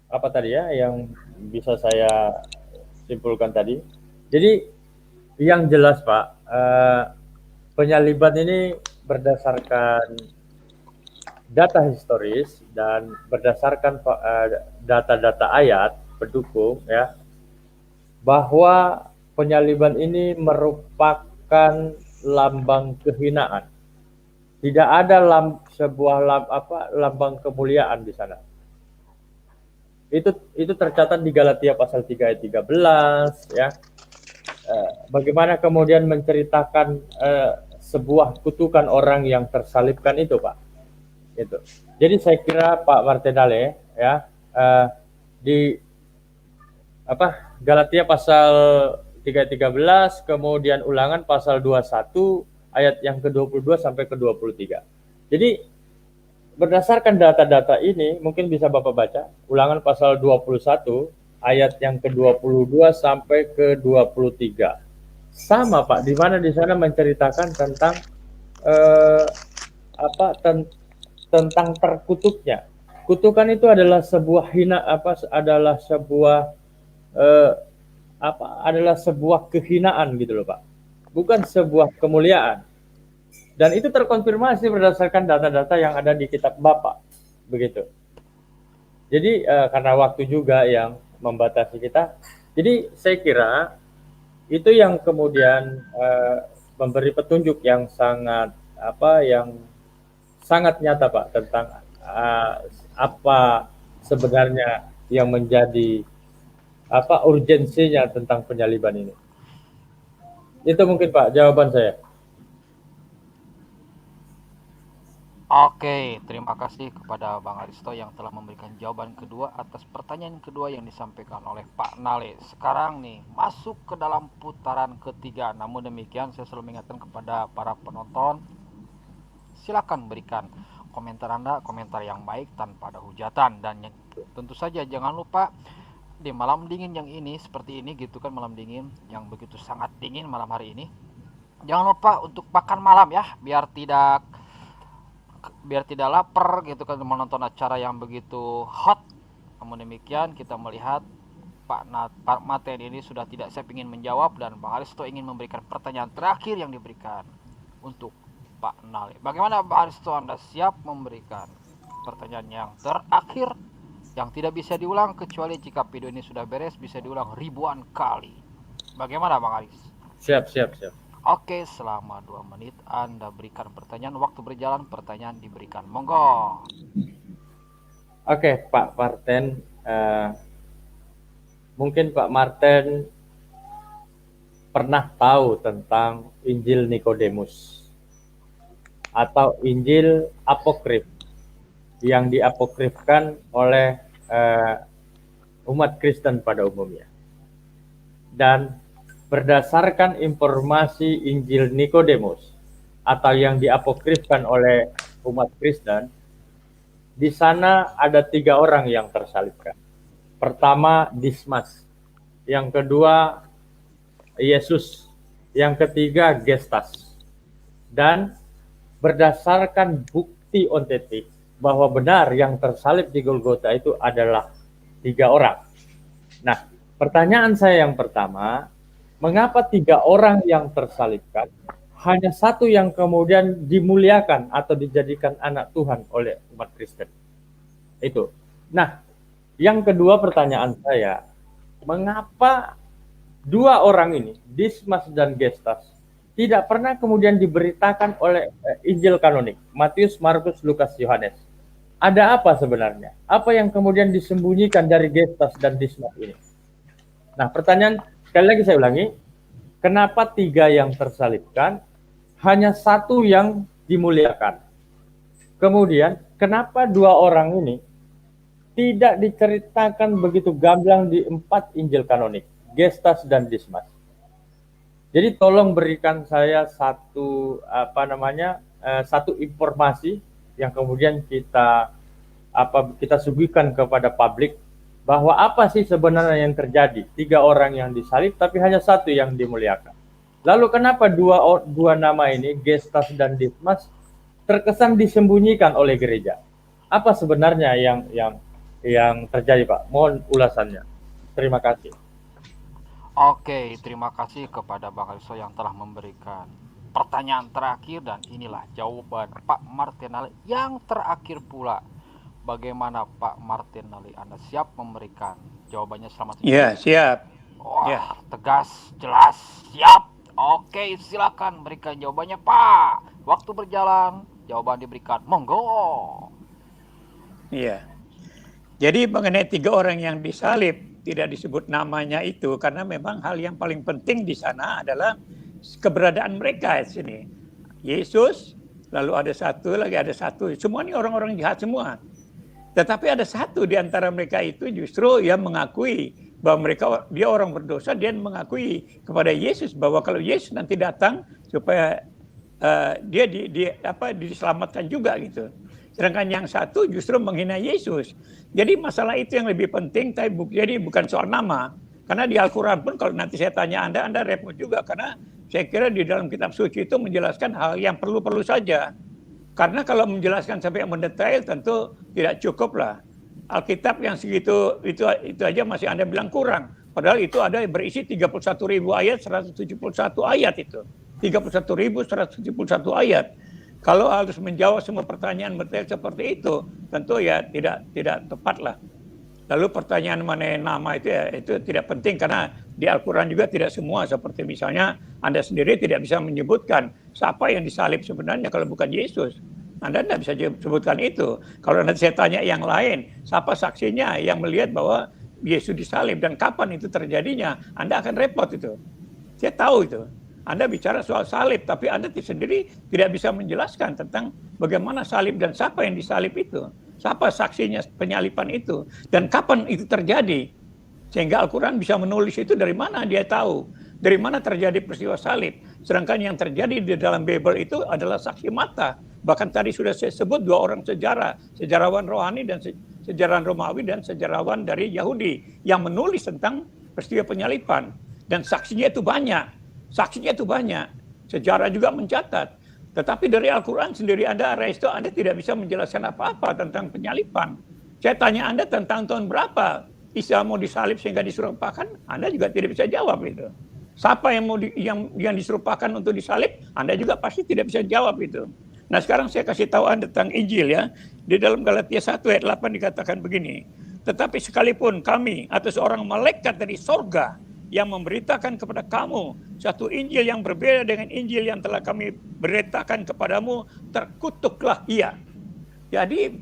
Apa tadi ya yang bisa saya simpulkan tadi? Jadi yang jelas Pak, penyaliban ini berdasarkan data historis dan berdasarkan data-data ayat pendukung ya, bahwa penyaliban ini merupakan lambang kehinaan. Tidak ada lambang kemuliaan di sana. Itu tercatat di Galatia pasal 3 ayat 13 ya. Bagaimana kemudian menceritakan sebuah kutukan orang yang tersalibkan itu Pak. Itu. Jadi saya kira Pak Martinale ya di Galatia pasal 3 ayat 13, kemudian Ulangan pasal 21 ayat yang ke-22 sampai ke-23. Jadi berdasarkan data-data ini, mungkin bisa Bapak baca, Ulangan pasal 21, ayat yang ke-22 sampai ke-23. Sama Pak, di mana di sana menceritakan tentang tentang terkutuknya. Kutukan itu adalah sebuah adalah sebuah kehinaan gitu loh Pak. Bukan sebuah kemuliaan. Dan itu terkonfirmasi berdasarkan data-data yang ada di kitab Bapak, begitu. Jadi karena waktu juga yang membatasi kita, jadi saya kira itu yang kemudian memberi petunjuk yang sangat nyata Pak tentang apa sebenarnya yang menjadi urgensinya tentang penyaliban ini. Itu mungkin Pak jawaban saya. Oke, terima kasih kepada Bang Aristo yang telah memberikan jawaban kedua atas pertanyaan kedua yang disampaikan oleh Pak Nale. Sekarang nih, masuk ke dalam putaran ketiga. Namun demikian, saya selalu mengingatkan kepada para penonton, silakan berikan komentar Anda, komentar yang baik tanpa ada hujatan. Dan tentu saja jangan lupa di malam dingin yang ini, seperti ini gitu kan, malam dingin yang begitu sangat dingin malam hari ini. Jangan lupa untuk makan malam ya, biar tidak lapar gitu kan menonton acara yang begitu hot. Namun demikian kita melihat Pak Martin ini sudah tidak siap ingin menjawab, dan Bang Aristo ingin memberikan pertanyaan terakhir yang diberikan untuk Pak Nale. Bagaimana Bang Aristo, Anda siap memberikan pertanyaan yang terakhir yang tidak bisa diulang, kecuali jika video ini sudah beres bisa diulang ribuan kali. Bagaimana Bang Aris? Siap. Oke, selama 2 menit Anda berikan pertanyaan, waktu berjalan pertanyaan diberikan. Monggo. Oke, Pak Martin, mungkin Pak Martin pernah tahu tentang Injil Nikodemus atau Injil apokrif yang diapokrifkan oleh umat Kristen pada umumnya. Dan berdasarkan informasi Injil Nikodemus atau yang diapokrifkan oleh umat Kristen, di sana ada 3 orang yang tersalibkan. Pertama Dismas, yang kedua Yesus, yang ketiga Gestas. Dan berdasarkan bukti otentik bahwa benar yang tersalib di Golgota itu adalah 3 orang. Nah, pertanyaan saya yang pertama, mengapa 3 orang yang tersalibkan hanya satu yang kemudian dimuliakan atau dijadikan anak Tuhan oleh umat Kristen. Itu. Nah, yang kedua pertanyaan saya, mengapa dua orang ini, Dismas dan Gestas, tidak pernah kemudian diberitakan oleh Injil kanonik, Matius, Markus, Lukas, Yohanes? Ada apa sebenarnya? Apa yang kemudian disembunyikan dari Gestas dan Dismas ini? Nah, pertanyaan sekali lagi saya ulangi, kenapa 3 yang tersalibkan, hanya 1 yang dimuliakan? Kemudian, kenapa 2 orang ini tidak diceritakan begitu gamblang di 4 Injil kanonik, Gestas dan Dismas? Jadi tolong berikan saya satu informasi yang kemudian kita suguhkan kepada publik, bahwa apa sih sebenarnya yang terjadi? 3 orang yang disalib tapi hanya 1 yang dimuliakan. Lalu kenapa dua nama ini, Gestas dan Dismas, terkesan disembunyikan oleh gereja? Apa sebenarnya yang terjadi, Pak? Mohon ulasannya. Terima kasih. Oke, terima kasih kepada Bang Aliso yang telah memberikan pertanyaan terakhir, dan inilah jawaban Pak Martinelli yang terakhir pula. Bagaimana Pak Martinelli? Anda siap memberikan jawabannya selama 7 Ya, siap. Wah, Ya. tegas, jelas, siap. Oke, silakan berikan jawabannya, Pak. Waktu berjalan, jawaban diberikan. Monggo. Iya. Jadi mengenai 3 orang yang disalib, tidak disebut namanya itu karena memang hal yang paling penting di sana adalah keberadaan mereka di sini. Yesus, lalu ada satu lagi, ada satu. Semua ini orang-orang jahat semua. Tetapi ada satu di antara mereka itu justru yang mengakui bahwa dia orang berdosa, dia mengakui kepada Yesus bahwa kalau Yesus nanti datang supaya dia diselamatkan juga gitu. Sedangkan yang satu justru menghina Yesus. Jadi masalah itu yang lebih penting, jadi bukan soal nama. Karena di Al-Quran pun kalau nanti saya tanya Anda repot juga. Karena saya kira di dalam kitab suci itu menjelaskan hal yang perlu-perlu saja. Karena kalau menjelaskan sampai mendetail tentu tidak cukup lah. Alkitab yang segitu itu aja masih Anda bilang kurang. Padahal itu ada berisi 31.000 ayat, 171 ayat itu. 31.171 ayat. Kalau harus menjawab semua pertanyaan mendetail seperti itu, tentu ya tidak tepat lah. Lalu pertanyaan mengenai nama itu tidak penting karena di Al-Quran juga tidak semua, seperti misalnya Anda sendiri tidak bisa menyebutkan siapa yang disalib sebenarnya kalau bukan Yesus. Anda tidak bisa sebutkan itu. Kalau nanti saya tanya yang lain, siapa saksinya yang melihat bahwa Yesus disalib dan kapan itu terjadinya, Anda akan repot itu. Saya tahu itu. Anda bicara soal salib, tapi Anda sendiri tidak bisa menjelaskan tentang bagaimana salib dan siapa yang disalib itu. Siapa saksinya penyalipan itu. Dan kapan itu terjadi. Sehingga Al-Quran bisa menulis itu dari mana dia tahu. Dari mana terjadi peristiwa salib. Sedangkan yang terjadi di dalam Bible itu adalah saksi mata. Bahkan tadi sudah saya sebut 2 orang sejarah. Sejarawan rohani dan sejarawan Romawi dan sejarawan dari Yahudi. Yang menulis tentang peristiwa penyalipan. Dan saksinya itu banyak. Sejarah juga mencatat. Tetapi dari Al-Quran sendiri Anda tidak bisa menjelaskan apa-apa tentang penyalipan. Saya tanya Anda tentang tahun berapa Isa mau disalib sehingga diserupakan, Anda juga tidak bisa jawab itu. Siapa yang diserupakan untuk disalib, Anda juga pasti tidak bisa jawab itu. Nah sekarang saya kasih tahu Anda tentang Injil ya. Di dalam Galatia 1 ayat 8 dikatakan begini. Tetapi sekalipun kami atau seorang malaikat dari sorga yang memberitakan kepada kamu satu Injil yang berbeda dengan Injil yang telah kami beritakan kepadamu, terkutuklah ia. Jadi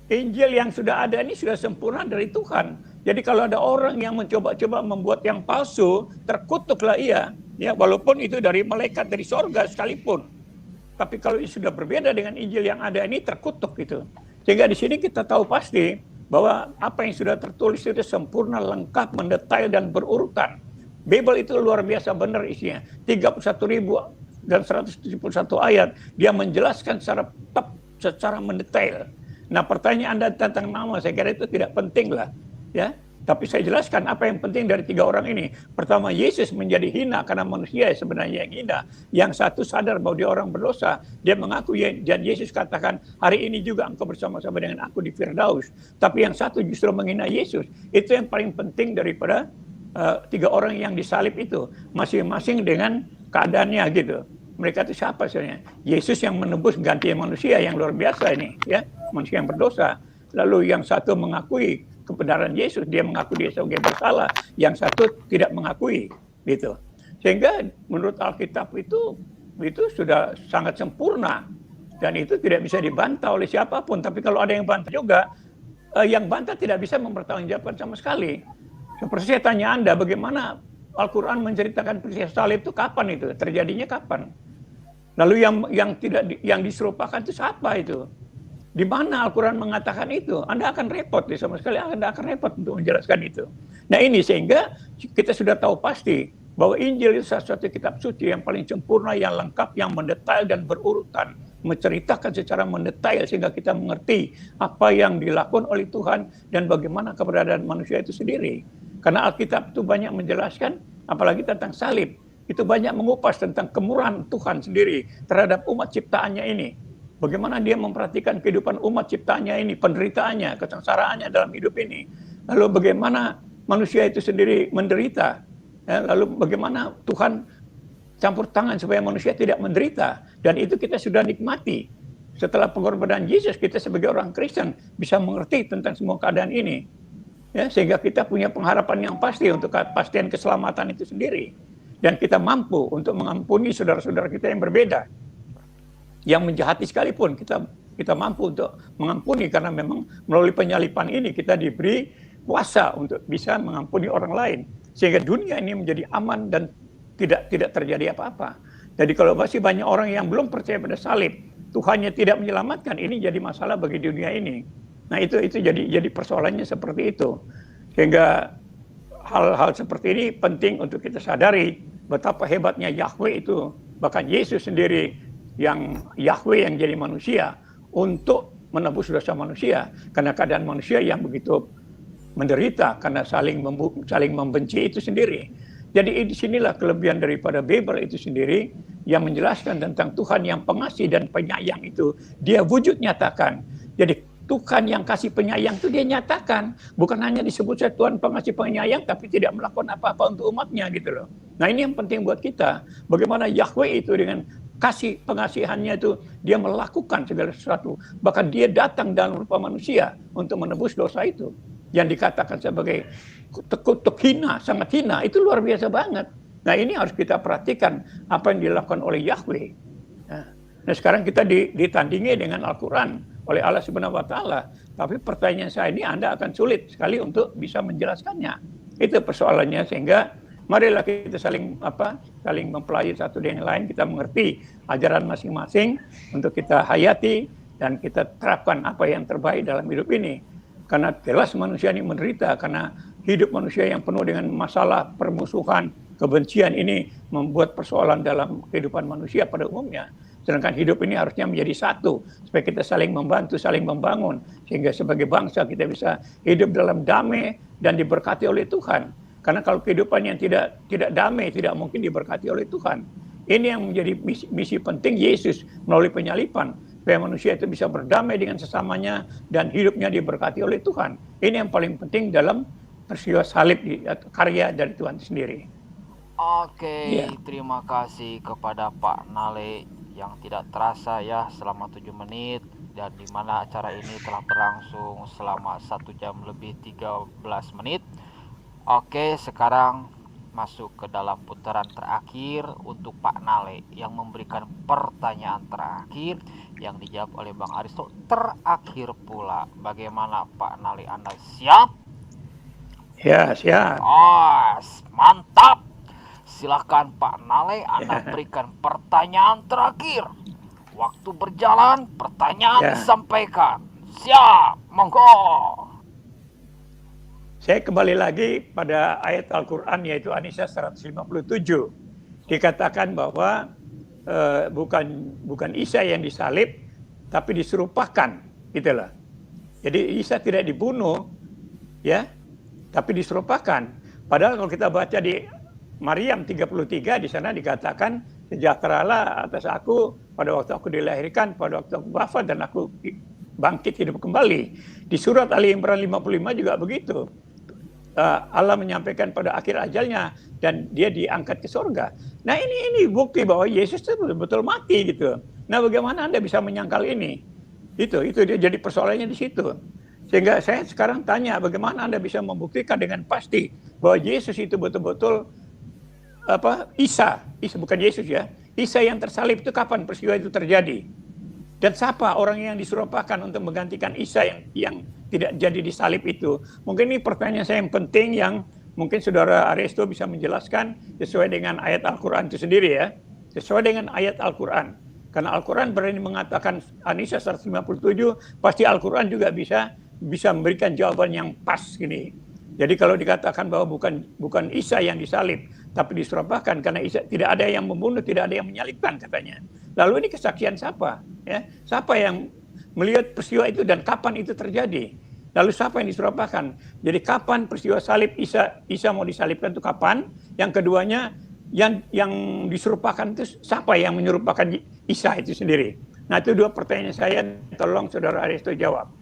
Injil yang sudah ada ini sudah sempurna dari Tuhan. Jadi kalau ada orang yang mencoba-coba membuat yang palsu, terkutuklah ia. Ya, walaupun itu dari malaikat dari sorga sekalipun. Tapi kalau itu sudah berbeda dengan Injil yang ada ini, terkutuk gitu. Sehingga di sini kita tahu pasti bahwa apa yang sudah tertulis itu sempurna, lengkap, mendetail, dan berurutan. Bible itu luar biasa benar isinya. 31.000 dan 171 ayat. Dia menjelaskan secara mendetail. Nah pertanyaan Anda tentang nama, saya kira itu tidak penting lah. Ya, tapi saya jelaskan apa yang penting dari 3 orang ini. Pertama, Yesus menjadi hina karena manusia sebenarnya yang hina. Yang satu sadar bahwa dia orang berdosa. Dia mengaku, dan Yesus katakan, hari ini juga engkau bersama-sama dengan aku di Firdaus. Tapi yang satu justru menghina Yesus. Itu yang paling penting daripada 3 orang yang disalib itu. Masing-masing dengan keadaannya gitu. mereka itu siapa sebenarnya? Yesus yang menebus ganti manusia yang luar biasa ini, ya, manusia yang berdosa. Lalu yang satu mengakui kebenaran Yesus, dia mengaku dia sebagai bersalah, yang satu tidak mengakui, gitu. Sehingga menurut Alkitab itu sudah sangat sempurna dan itu tidak bisa dibantah oleh siapapun. Tapi kalau ada yang bantah juga, yang bantah tidak bisa mempertanggungjawabkan sama sekali. Seperti saya tanya Anda, bagaimana Al-Quran menceritakan peristiwa salib itu kapan itu? Terjadinya kapan? Lalu yang diserupakan itu siapa itu? Di mana Al-Quran mengatakan itu? Anda akan repot, sama sekali Anda akan repot untuk menjelaskan itu. Nah ini sehingga kita sudah tahu pasti bahwa Injil itu salah satu kitab suci yang paling sempurna, yang lengkap, yang mendetail dan berurutan. Menceritakan secara mendetail sehingga kita mengerti apa yang dilakukan oleh Tuhan dan bagaimana keberadaan manusia itu sendiri. Karena Alkitab itu banyak menjelaskan, apalagi tentang salib. Itu banyak mengupas tentang kemurahan Tuhan sendiri terhadap umat ciptaannya ini. Bagaimana dia memperhatikan kehidupan umat ciptaannya ini, penderitaannya, kesengsaraannya dalam hidup ini. Lalu bagaimana manusia itu sendiri menderita. Ya, lalu bagaimana Tuhan campur tangan supaya manusia tidak menderita. Dan itu kita sudah nikmati. Setelah pengorbanan Yesus, kita sebagai orang Kristen bisa mengerti tentang semua keadaan ini. Ya, sehingga kita punya pengharapan yang pasti untuk kepastian keselamatan itu sendiri. Dan kita mampu untuk mengampuni saudara-saudara kita yang berbeda. Yang menjahati sekalipun, kita mampu untuk mengampuni. Karena memang melalui penyalipan ini kita diberi kuasa untuk bisa mengampuni orang lain. Sehingga dunia ini menjadi aman dan tidak terjadi apa-apa. Jadi kalau masih banyak orang yang belum percaya pada salib, Tuhannya tidak menyelamatkan, ini jadi masalah bagi dunia ini. Nah itu jadi persoalannya seperti itu. Sehingga hal-hal seperti ini penting untuk kita sadari betapa hebatnya Yahweh itu. Bahkan Yesus sendiri yang Yahweh yang jadi manusia untuk menebus dosa manusia. Karena keadaan manusia yang begitu menderita karena saling membenci itu sendiri. Jadi di sinilah kelebihan daripada Bible itu sendiri yang menjelaskan tentang Tuhan yang pengasih dan penyayang itu. Dia wujud nyatakan. Jadi Tuhan yang kasih penyayang itu dia nyatakan. Bukan hanya disebut Tuhan pengasih penyayang, tapi tidak melakukan apa-apa untuk umatnya gitu loh. Nah ini yang penting buat kita. Bagaimana Yahweh itu dengan kasih pengasihannya itu, dia melakukan segala sesuatu. Bahkan dia datang dalam rupa manusia untuk menebus dosa itu. Yang dikatakan sebagai kutuk hina, sangat hina, itu luar biasa banget. Nah ini harus kita perhatikan apa yang dilakukan oleh Yahweh. Nah sekarang kita ditandingi dengan Al-Quran oleh Allah Subhanahu wa Ta'ala. Tapi pertanyaan saya ini Anda akan sulit sekali untuk bisa menjelaskannya. Itu persoalannya, sehingga marilah kita saling mempelajari satu dengan lain, kita mengerti ajaran masing-masing untuk kita hayati dan kita terapkan apa yang terbaik dalam hidup ini. Karena jelas manusia ini menderita karena hidup manusia yang penuh dengan masalah, permusuhan, kebencian ini membuat persoalan dalam kehidupan manusia pada umumnya. Sedangkan hidup ini harusnya menjadi satu, supaya kita saling membantu, saling membangun, sehingga sebagai bangsa kita bisa hidup dalam damai dan diberkati oleh Tuhan. Karena kalau kehidupan yang tidak damai, tidak mungkin diberkati oleh Tuhan. Ini yang menjadi misi penting Yesus melalui penyalipan, supaya manusia itu bisa berdamai dengan sesamanya dan hidupnya diberkati oleh Tuhan. Ini yang paling penting dalam peristiwa salib, karya dari Tuhan sendiri. Oke, terima kasih kepada Pak Nale yang tidak terasa ya selama 7 menit, dan di mana acara ini telah berlangsung selama 1 jam lebih 13 menit. Oke, sekarang masuk ke dalam putaran terakhir untuk Pak Nale yang memberikan pertanyaan terakhir yang dijawab oleh Bang Aristo terakhir pula. Bagaimana Pak Nale, Anda siap? Ya, siap. Oh, mantap. Silakan Pak Nale, Anda berikan pertanyaan terakhir. Waktu berjalan, pertanyaan disampaikan. Siap, monggo. Saya kembali lagi pada ayat Al-Quran, yaitu An-Nisa 157. Dikatakan bahwa bukan Isa yang disalib, tapi diserupakan, gitulah. Jadi Isa tidak dibunuh, ya, tapi diserupakan. Padahal kalau kita baca di Maryam 33, di sana dikatakan, sejahteralah atas aku pada waktu aku dilahirkan, pada waktu aku wafat dan aku bangkit hidup kembali. Di surat Ali Imran 55 juga begitu. Allah menyampaikan pada akhir ajalnya dan dia diangkat ke surga. Nah ini bukti bahwa Yesus itu betul-betul mati gitu. Nah bagaimana Anda bisa menyangkal ini? Itu dia jadi persoalannya di situ. Sehingga saya sekarang tanya, bagaimana Anda bisa membuktikan dengan pasti bahwa Yesus itu betul-betul Isa bukan Yesus ya. Isa yang tersalib itu kapan peristiwa itu terjadi? Dan siapa orang yang diserupakan untuk menggantikan Isa yang tidak jadi disalib itu? Mungkin ini pertanyaan saya yang penting yang mungkin Saudara Aresto bisa menjelaskan sesuai dengan ayat Al-Quran itu sendiri ya. Sesuai dengan ayat Al-Quran. Karena Al-Quran berani mengatakan An-Nisa 157, pasti Al-Quran juga bisa memberikan jawaban yang pas gini. Jadi kalau dikatakan bahwa bukan Isa yang disalib, tapi diserupakan karena Isa tidak ada yang membunuh, tidak ada yang menyalibkan katanya. Lalu ini kesaksian siapa? Ya, siapa yang melihat peristiwa itu dan kapan itu terjadi? Lalu siapa yang diserupakan? Jadi kapan peristiwa salib Isa mau disalibkan itu kapan? Yang keduanya yang diserupakan itu siapa yang menyerupakan Isa itu sendiri? Nah itu dua pertanyaan saya, tolong Saudara Aresto jawab.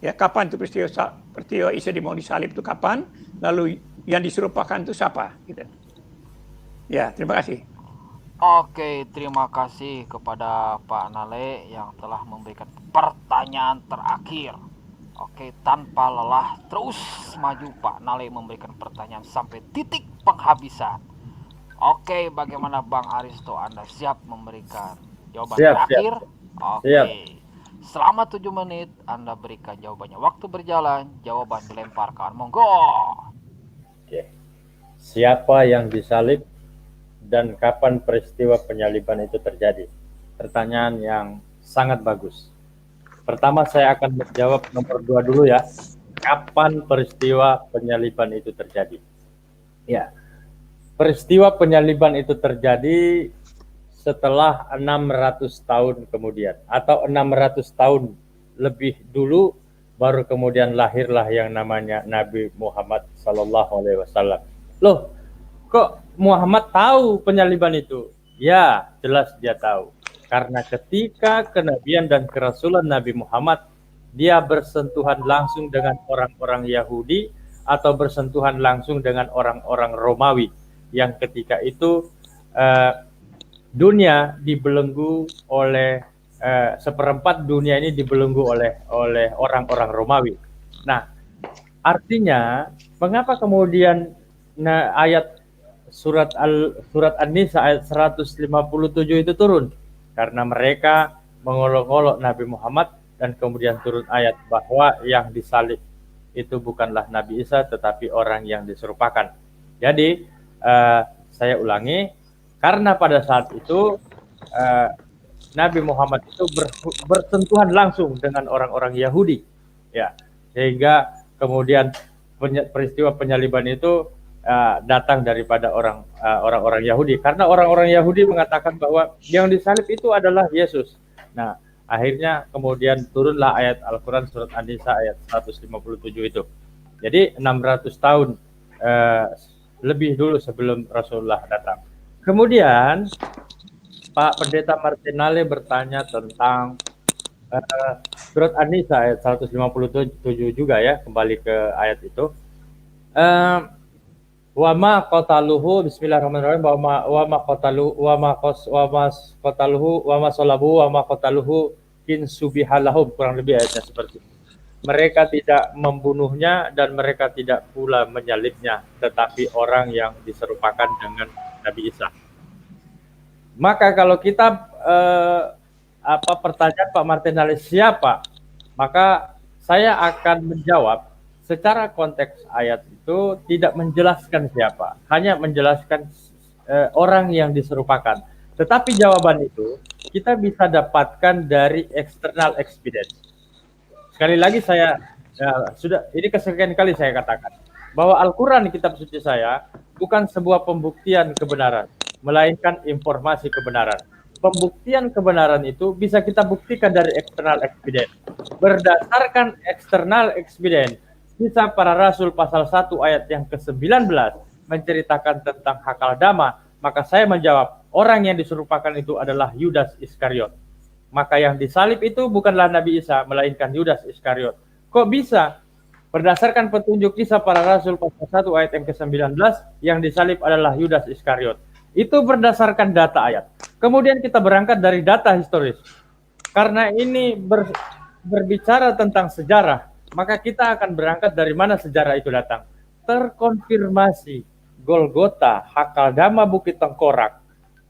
Ya, kapan itu peristiwa Isa mau disalib itu kapan? Lalu yang diserupakan itu siapa? Gitu. Ya, terima kasih. Oke, terima kasih kepada Pak Nale yang telah memberikan pertanyaan terakhir. Oke, tanpa lelah terus maju Pak Nale memberikan pertanyaan sampai titik penghabisan. Oke, bagaimana Bang Aristo? Anda siap memberikan jawaban terakhir? Oke. Siap. Selama 7 menit Anda berikan jawabannya. Waktu berjalan, jawaban dilemparkan. Monggo. Oke. Siapa yang disalib dan kapan peristiwa penyaliban itu terjadi? Pertanyaan yang sangat bagus. Pertama saya akan menjawab nomor 2 dulu ya. Kapan peristiwa penyaliban itu terjadi? Ya. Peristiwa penyaliban itu terjadi setelah 600 tahun kemudian, atau 600 tahun lebih dulu, baru kemudian lahirlah yang namanya Nabi Muhammad SAW. Loh, kok Muhammad tahu penyaliban itu? Ya, jelas dia tahu. Karena ketika kenabian dan kerasulan Nabi Muhammad, dia bersentuhan langsung dengan orang-orang Yahudi atau bersentuhan langsung dengan orang-orang Romawi yang ketika itu dunia dibelenggu oleh seperempat dunia ini dibelenggu oleh orang-orang Romawi. Nah, artinya mengapa kemudian ayat surat An-Nisa ayat 157 itu turun? Karena mereka mengolok-olok Nabi Muhammad dan kemudian turun ayat bahwa yang disalib itu bukanlah Nabi Isa tetapi orang yang diserupakan. Jadi saya ulangi, karena pada saat itu Nabi Muhammad itu bersentuhan langsung dengan orang-orang Yahudi, ya, sehingga kemudian peristiwa penyaliban itu datang daripada orang-orang Yahudi, karena orang-orang Yahudi mengatakan bahwa yang disalib itu adalah Yesus. Nah, akhirnya kemudian turunlah ayat Al-Quran surat An-Nisa ayat 157 itu. Jadi 600 tahun lebih dulu sebelum Rasulullah datang. Kemudian Pak Pendeta Martinale bertanya tentang surat An-Nisa ayat 157 juga ya, kembali ke ayat itu. Wa ma qataluhu, bismillahirrahmanirrahim, wa ma salabu wa ma qataluhu in subihalahum, kurang lebih ayatnya seperti itu. Mereka tidak membunuhnya dan mereka tidak pula menyalibnya, tetapi orang yang diserupakan dengan Nabi Isa. Maka kalau kita pertanyaan Pak Martinale siapa, maka saya akan menjawab secara konteks ayat itu tidak menjelaskan siapa, hanya menjelaskan orang yang diserupakan. Tetapi jawaban itu kita bisa dapatkan dari external evidence. Sekali lagi ini kesekian kali saya katakan bahwa Al-Quran kitab suci saya bukan sebuah pembuktian kebenaran, melainkan informasi kebenaran. Pembuktian kebenaran itu bisa kita buktikan dari external evidence. Berdasarkan external evidence, kisah para rasul pasal 1 ayat yang ke-19 menceritakan tentang Hakal Dama, maka saya menjawab orang yang diserupakan itu adalah Yudas Iskariot. Maka yang disalib itu bukanlah Nabi Isa, melainkan Yudas Iskariot. Kok bisa? Berdasarkan petunjuk kisah para rasul pasal 1 ayat yang ke-19, yang disalib adalah Yudas Iskariot. Itu berdasarkan data ayat. Kemudian kita berangkat dari data historis. Karena ini berbicara tentang sejarah, maka kita akan berangkat dari mana sejarah itu datang. Terkonfirmasi Golgota, Hakaldama, Bukit Tengkorak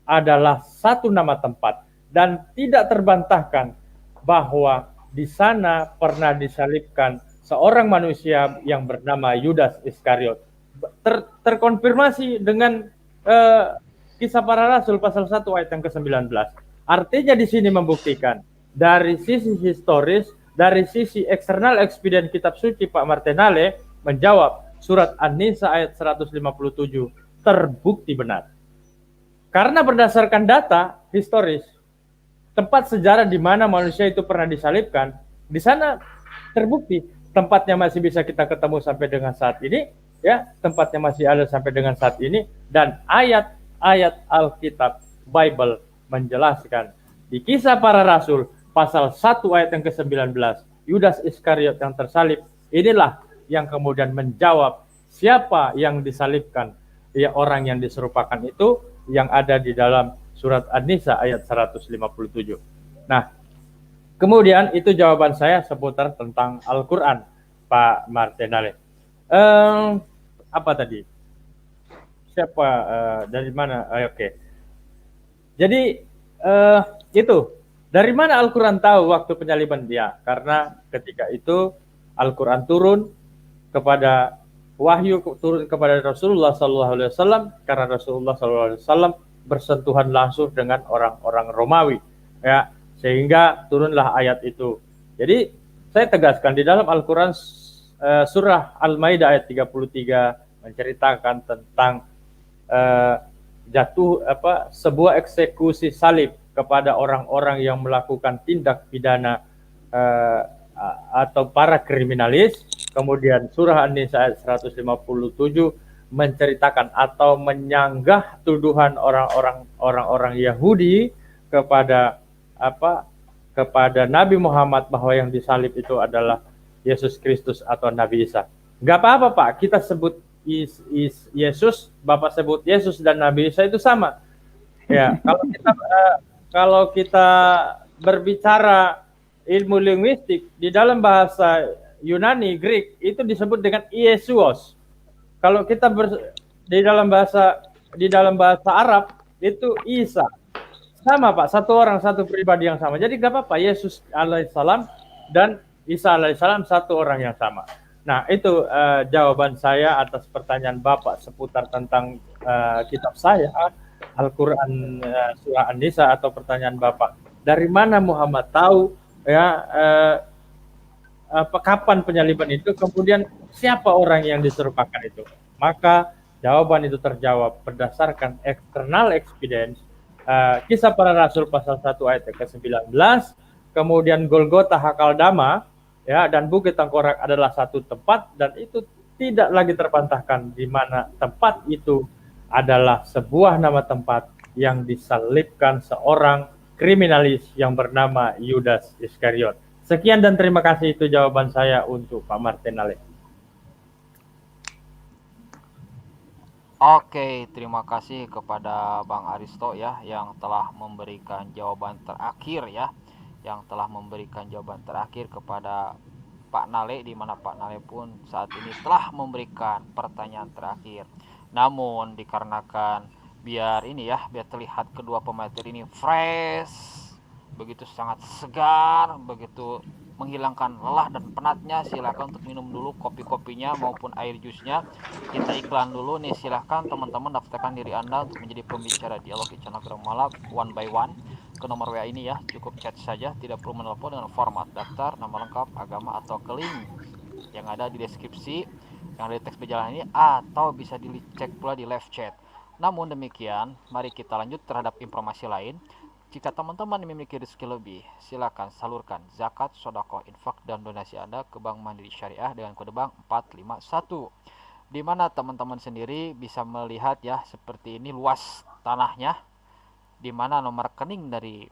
adalah satu nama tempat dan tidak terbantahkan bahwa di sana pernah disalibkan seorang manusia yang bernama Yudas Iskariot. Terkonfirmasi dengan kisah para rasul pasal 1 ayat yang ke-19. Artinya di sini membuktikan dari sisi historis, dari sisi eksternal ekspedien kitab suci, Pak Martinale menjawab surat An-Nisa ayat 157 terbukti benar. Karena berdasarkan data historis, tempat sejarah di mana manusia itu pernah disalibkan, di sana terbukti tempatnya masih bisa kita ketemu sampai dengan saat ini, ya, tempatnya masih ada sampai dengan saat ini, dan ayat-ayat Alkitab Bible menjelaskan di kisah para rasul pasal 1 ayat yang ke-19, Yudas Iskariot yang tersalib, inilah yang kemudian menjawab siapa yang disalibkan, ya, orang yang diserupakan itu yang ada di dalam surat An-Nisa ayat 157. Nah, kemudian itu jawaban saya seputar tentang Al-Quran, Pak Martinale. Apa tadi? Siapa, dari mana? Oke. Jadi itu dari mana Al-Quran tahu waktu penyaliban dia? Karena ketika itu Al-Quran turun kepada wahyu turun kepada Rasulullah SAW, karena Rasulullah SAW bersentuhan langsung dengan orang-orang Romawi, ya, sehingga turunlah ayat itu. Jadi saya tegaskan di dalam Al-Quran surah Al-Maidah ayat 33 menceritakan tentang sebuah eksekusi salib kepada orang-orang yang melakukan tindak pidana atau para kriminalis. Kemudian surah An-Nisa ayat 157 menceritakan atau menyanggah tuduhan orang-orang Yahudi kepada kepada Nabi Muhammad bahwa yang disalib itu adalah Yesus Kristus atau Nabi Isa. Enggak apa-apa, Pak, kita sebut Yesus, Bapak sebut Yesus dan Nabi Isa itu sama. Ya, kalau kita berbicara ilmu linguistik di dalam bahasa Yunani, Greek itu disebut dengan Iesuos. Kalau kita di dalam bahasa Arab itu Isa. Sama, Pak, satu orang, satu pribadi yang sama. Jadi enggak apa-apa, Yesus alaihissalam dan Isa alaihissalam satu orang yang sama. Nah, itu jawaban saya atas pertanyaan Bapak seputar tentang kitab saya, Al-Quran surah An-Nisa, atau pertanyaan Bapak, dari mana Muhammad tahu, ya, kapan penyaliban itu, kemudian siapa orang yang diserupakan itu. Maka jawaban itu terjawab berdasarkan external experience, kisah para rasul pasal 1 ayat ke-19, kemudian Golgota, Hakaldama, ya, dan Bukit Tengkorak adalah satu tempat, dan itu tidak lagi terbantahkan di mana tempat itu adalah sebuah nama tempat yang disalibkan seorang kriminalis yang bernama Yudas Iskariot. Sekian dan terima kasih, itu jawaban saya untuk Pak Martinale. Oke, terima kasih kepada Bang Aristo ya yang telah memberikan jawaban terakhir ya, yang telah memberikan jawaban terakhir kepada Pak Nale, di mana Pak Nale pun saat ini telah memberikan pertanyaan terakhir. Namun dikarenakan biar terlihat kedua pemateri ini fresh, begitu sangat segar, begitu menghilangkan lelah dan penatnya, silakan untuk minum dulu kopi-kopinya maupun air jusnya. Kita iklan dulu nih, silakan teman-teman daftarkan diri Anda untuk menjadi pembicara dialog Icanagram Malab one by one ke nomor WA ini ya, cukup chat saja, tidak perlu menelpon, dengan format daftar, nama lengkap, agama, atau ke link yang ada di deskripsi, yang ada di teks berjalan ini, atau bisa dicek pula di live chat. Namun demikian, mari kita lanjut terhadap informasi lain. Jika teman-teman memiliki rezeki lebih, silakan salurkan zakat, sedekah, infak, dan donasi Anda ke Bank Mandiri Syariah dengan kode bank 451. Di mana teman-teman sendiri bisa melihat ya, seperti ini luas tanahnya, di mana nomor rekening dari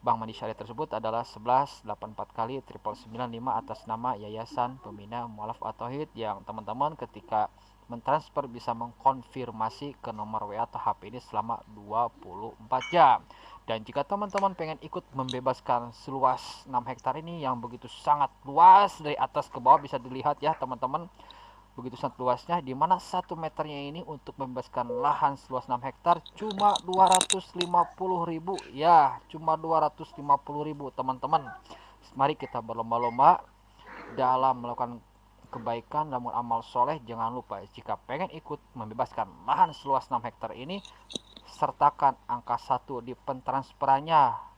Bank Mandiri Syariah tersebut adalah 1184 kali 9995 atas nama Yayasan Pembina Mualaf at-Tauhid, yang teman-teman ketika mentransfer bisa mengkonfirmasi ke nomor WA atau HP ini selama 24 jam. Dan jika teman-teman pengen ikut membebaskan seluas 6 hektar ini yang begitu sangat luas, dari atas ke bawah bisa dilihat ya teman-teman, begitu sangat luasnya, di mana 1 meternya ini untuk membebaskan lahan seluas 6 hektar cuma 250.000 ya, cuma 250.000 teman-teman. Mari kita berlomba-lomba dalam melakukan kebaikan dan amal soleh. Jangan lupa jika pengen ikut membebaskan lahan seluas 6 hektar ini, sertakan angka 1 di pentransferannya.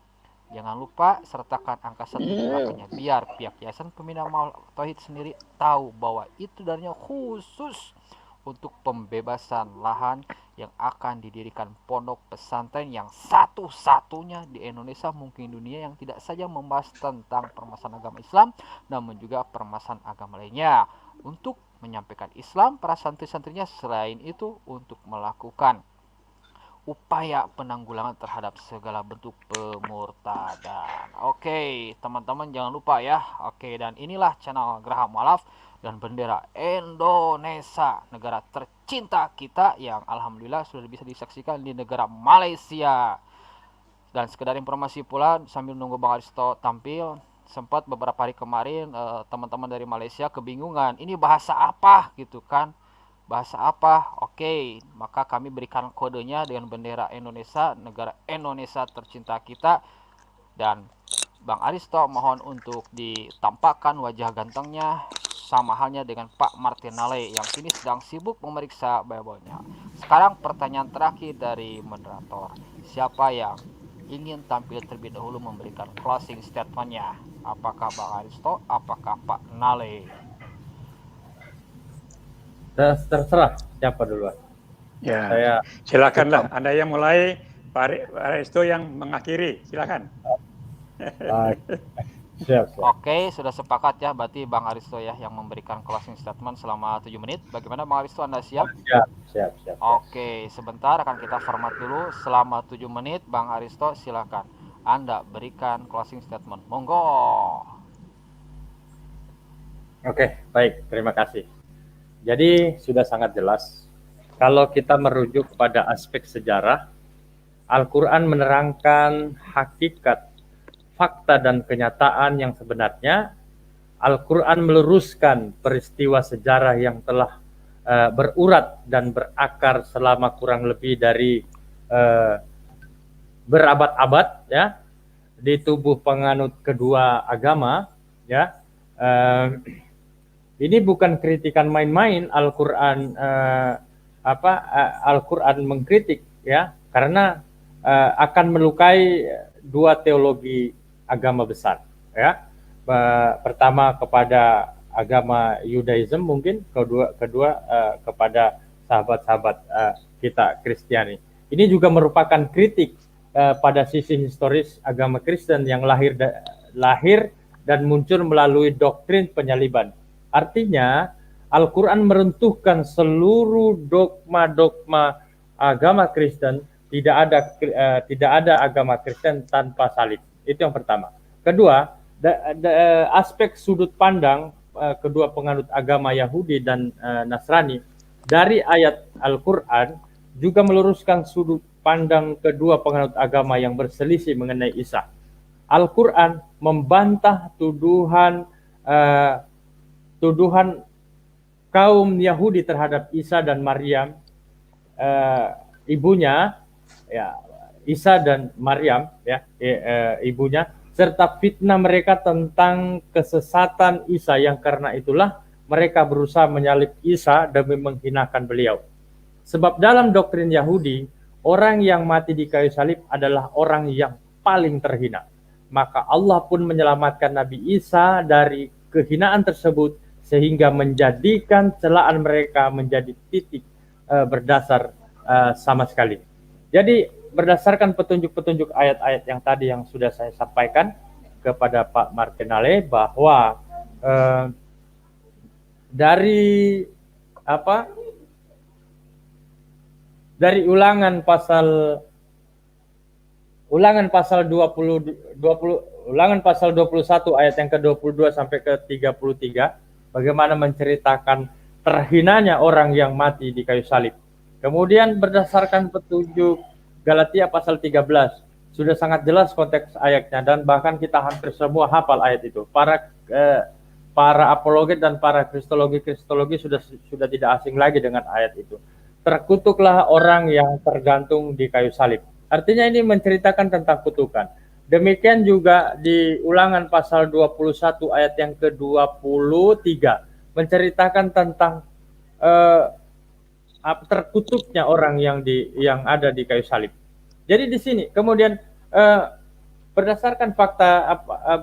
Jangan lupa sertakan angka 1 di belakangnya, biar pihak Yayasan Pembina Mualaf Tauhid sendiri tahu bahwa itu dananya khusus untuk pembebasan lahan yang akan didirikan pondok pesantren yang satu-satunya di Indonesia, mungkin dunia, yang tidak saja membahas tentang permasalahan agama Islam, namun juga permasalahan agama lainnya, untuk menyampaikan Islam para santri-santrinya. Selain itu untuk melakukan upaya penanggulangan terhadap segala bentuk pemurtadan. Oke, teman-teman jangan lupa ya. Oke, dan inilah channel Geraha Mualaf dan Bendera Indonesia, negara tercinta kita yang alhamdulillah sudah bisa disaksikan di negara Malaysia. Dan sekedar informasi pula, sambil nunggu Bang Aristo tampil, sempat beberapa hari kemarin teman-teman dari Malaysia kebingungan, ini bahasa apa gitu kan. Bahasa apa? Oke, maka kami berikan kodenya dengan bendera Indonesia, negara Indonesia tercinta kita. Dan Bang Aristo mohon untuk ditampakkan wajah gantengnya, sama halnya dengan Pak Martinale yang kini sedang sibuk memeriksa bebelnya. Sekarang pertanyaan terakhir dari moderator, siapa yang ingin tampil terlebih dahulu memberikan closing statementnya? Apakah Bang Aristo? Apakah Pak Nale? Terserah siapa duluan. Ya, silakanlah. Anda yang mulai, Pak Aristo yang mengakhiri. Silakan. Siap. Oke, sudah sepakat ya. Berarti Bang Aristo ya yang memberikan closing statement selama 7 menit. Bagaimana Bang Aristo, Anda siap? Siap. Oke, sebentar akan kita format dulu. Selama 7 menit, Bang Aristo silakan. Anda berikan closing statement. Monggo. Oke, baik. Terima kasih. Jadi sudah sangat jelas, kalau kita merujuk pada aspek sejarah, Al-Quran menerangkan hakikat, fakta dan kenyataan yang sebenarnya. Al-Quran meluruskan peristiwa sejarah yang telah berurat dan berakar selama kurang lebih dari berabad-abad ya di tubuh penganut kedua agama ya. Ini bukan kritikan main-main. Al-Quran Al-Quran mengkritik ya, karena akan melukai dua teologi agama besar ya. Pertama kepada agama Yudaism, mungkin kedua kepada sahabat-sahabat kita Kristiani. Ini juga merupakan kritik pada sisi historis agama Kristen yang lahir dan muncul melalui doktrin penyaliban. Artinya Al-Quran meruntuhkan seluruh dogma-dogma agama Kristen. Tidak ada agama Kristen tanpa salib. Itu yang pertama. Kedua, aspek sudut pandang kedua penganut agama Yahudi dan Nasrani dari ayat Al-Quran juga meluruskan sudut pandang kedua penganut agama yang berselisih mengenai Isa. Al-Quran membantah tuduhan kaum Yahudi terhadap Isa dan Maryam, ibunya, ya, Isa dan Maryam, ya, ibunya, serta fitnah mereka tentang kesesatan Isa, yang karena itulah mereka berusaha menyalib Isa demi menghinakan beliau. Sebab dalam doktrin Yahudi, orang yang mati di kayu salib adalah orang yang paling terhina. Maka Allah pun menyelamatkan Nabi Isa dari kehinaan tersebut, sehingga menjadikan celaan mereka menjadi titik berdasar sama sekali. Jadi berdasarkan petunjuk-petunjuk ayat-ayat yang tadi yang sudah saya sampaikan kepada Pak Martinale, bahwa dari Ulangan pasal Ulangan pasal 21 ayat yang ke-22 sampai ke-33 bagaimana menceritakan terhinanya orang yang mati di kayu salib. Kemudian berdasarkan petunjuk Galatia pasal 13 sudah sangat jelas konteks ayatnya dan bahkan kita hampir semua hafal ayat itu. Para apologet dan para kristologi sudah tidak asing lagi dengan ayat itu. Terkutuklah orang yang tergantung di kayu salib. Artinya ini menceritakan tentang kutukan. Demikian juga di Ulangan pasal 21 ayat yang ke-23 menceritakan tentang terkutuknya orang yang ada di kayu salib. Jadi di sini kemudian berdasarkan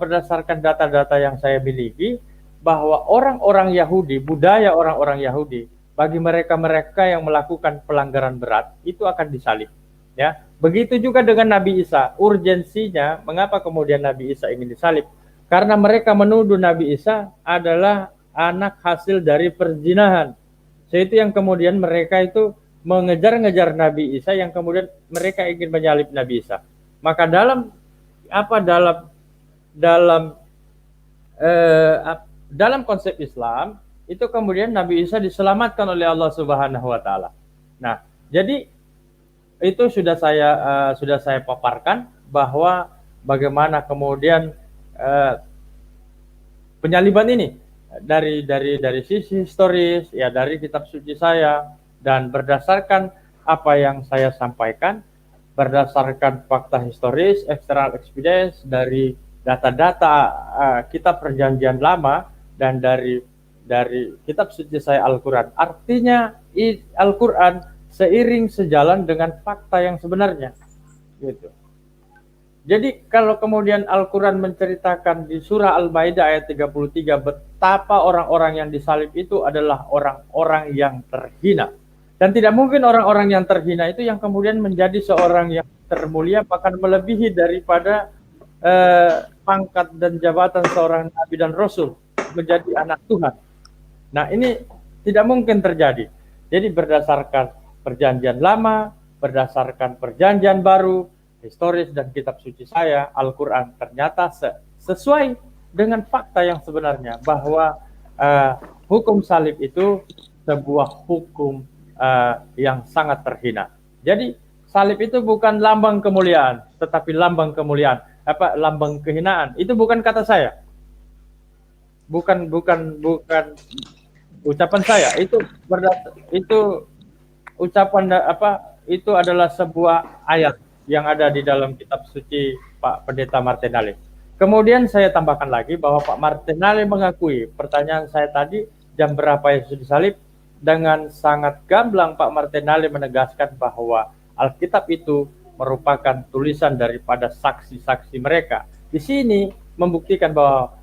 berdasarkan data-data yang saya miliki bahwa orang-orang Yahudi, budaya orang-orang Yahudi, bagi mereka yang melakukan pelanggaran berat itu akan disalib. Ya, begitu juga dengan Nabi Isa. Urgensinya, mengapa kemudian Nabi Isa ingin disalib? Karena mereka menuduh Nabi Isa adalah anak hasil dari perzinahan. Itu yang kemudian mereka itu mengejar-ngejar Nabi Isa, yang kemudian mereka ingin menyalib Nabi Isa. Maka dalam konsep Islam itu kemudian Nabi Isa diselamatkan oleh Allah Subhanahu wa taala. Nah, jadi itu sudah saya paparkan bahwa bagaimana kemudian penyaliban ini dari sisi historis, ya, dari kitab suci saya, dan berdasarkan apa yang saya sampaikan, berdasarkan fakta historis, external evidence, dari data-data kitab perjanjian lama, dan dari kitab suci saya Al-Quran. Artinya Al-Quran seiring sejalan dengan fakta yang sebenarnya, gitu. Jadi kalau kemudian Al-Quran menceritakan di surah Al-Maidah ayat 33 betapa orang-orang yang disalib itu adalah orang-orang yang terhina. Dan tidak mungkin orang-orang yang terhina itu yang kemudian menjadi seorang yang termulia, bahkan melebihi daripada pangkat dan jabatan seorang nabi dan rasul, menjadi anak Tuhan. Nah, ini tidak mungkin terjadi. Jadi berdasarkan perjanjian lama, berdasarkan perjanjian baru, historis dan kitab suci saya, Al-Quran, ternyata sesuai dengan fakta yang sebenarnya, bahwa hukum salib itu sebuah hukum yang sangat terhina. Jadi salib itu bukan lambang kemuliaan, tetapi lambang kemuliaan, lambang kehinaan. Itu bukan kata saya, bukan ucapan saya. Itu ucapan itu adalah sebuah ayat yang ada di dalam kitab suci Pak Pendeta Martinale. Kemudian saya tambahkan lagi bahwa Pak Martinale mengakui pertanyaan saya tadi, jam berapa Yesus disalib, dengan sangat gamblang Pak Martinale menegaskan bahwa Alkitab itu merupakan tulisan daripada saksi-saksi mereka. Di sini membuktikan bahwa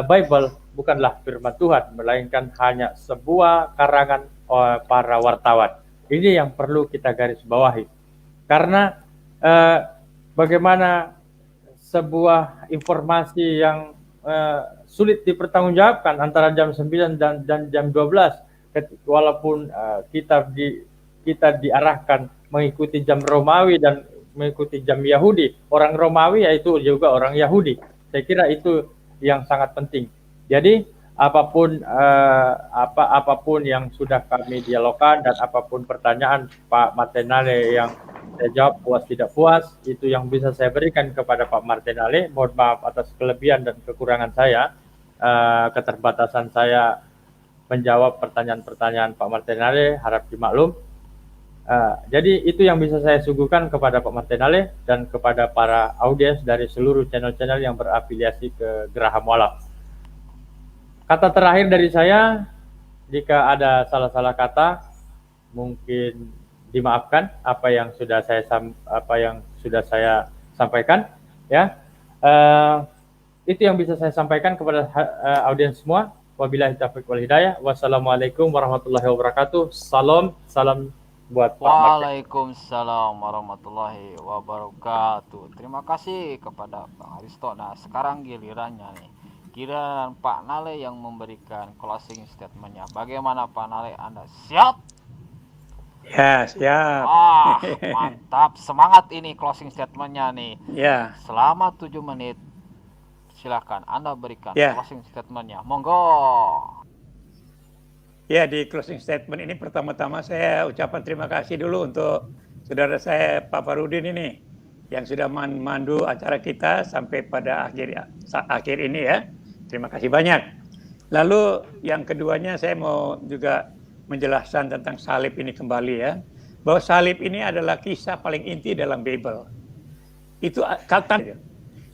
Bible bukanlah firman Tuhan, melainkan hanya sebuah karangan para wartawan. Ini yang perlu kita garis bawahi. Karena bagaimana sebuah informasi yang sulit dipertanggungjawabkan antara jam 9 dan jam 12, walaupun kita diarahkan mengikuti jam Romawi dan mengikuti jam Yahudi. Orang Romawi yaitu juga orang Yahudi. Saya kira itu yang sangat penting. Jadi apapun yang sudah kami dialogkan dan apapun pertanyaan Pak Martinale yang saya jawab puas tidak puas, itu yang bisa saya berikan kepada Pak Martinale. Mohon maaf atas kelebihan dan kekurangan saya, keterbatasan saya menjawab pertanyaan-pertanyaan Pak Martinale, harap dimaklum. Jadi itu yang bisa saya suguhkan kepada Pak Martinale dan kepada para audiens dari seluruh channel-channel yang berafiliasi ke Geraham Walaf. Kata terakhir dari saya, jika ada salah-salah kata, mungkin dimaafkan apa yang sudah saya sampaikan, ya. Itu yang bisa saya sampaikan kepada audiens semua. Wabillahi taufiq wal hidayah. Wassalamualaikum warahmatullahi wabarakatuh. Salam buat Pak Martin. Waalaikumsalam warahmatullahi wabarakatuh. Terima kasih kepada Bang Aristo. Nah, sekarang gilirannya nih. Giliran Pak Nale yang memberikan closing statement-nya. Bagaimana Pak Nale? Anda siap? Ya, siap. Wah, mantap. Semangat ini closing statement-nya nih. Ya, Selama 7 menit, silakan Anda berikan ya. closing statement-nya. Monggo. Ya, di closing statement ini pertama-tama saya ucapkan terima kasih dulu untuk saudara saya Pak Farudin ini yang sudah memandu acara kita sampai pada akhir ini ya. Terima kasih banyak. Lalu yang keduanya saya mau juga menjelaskan tentang salib ini kembali ya. Bahwa salib ini adalah kisah paling inti dalam Bible. Itu kata.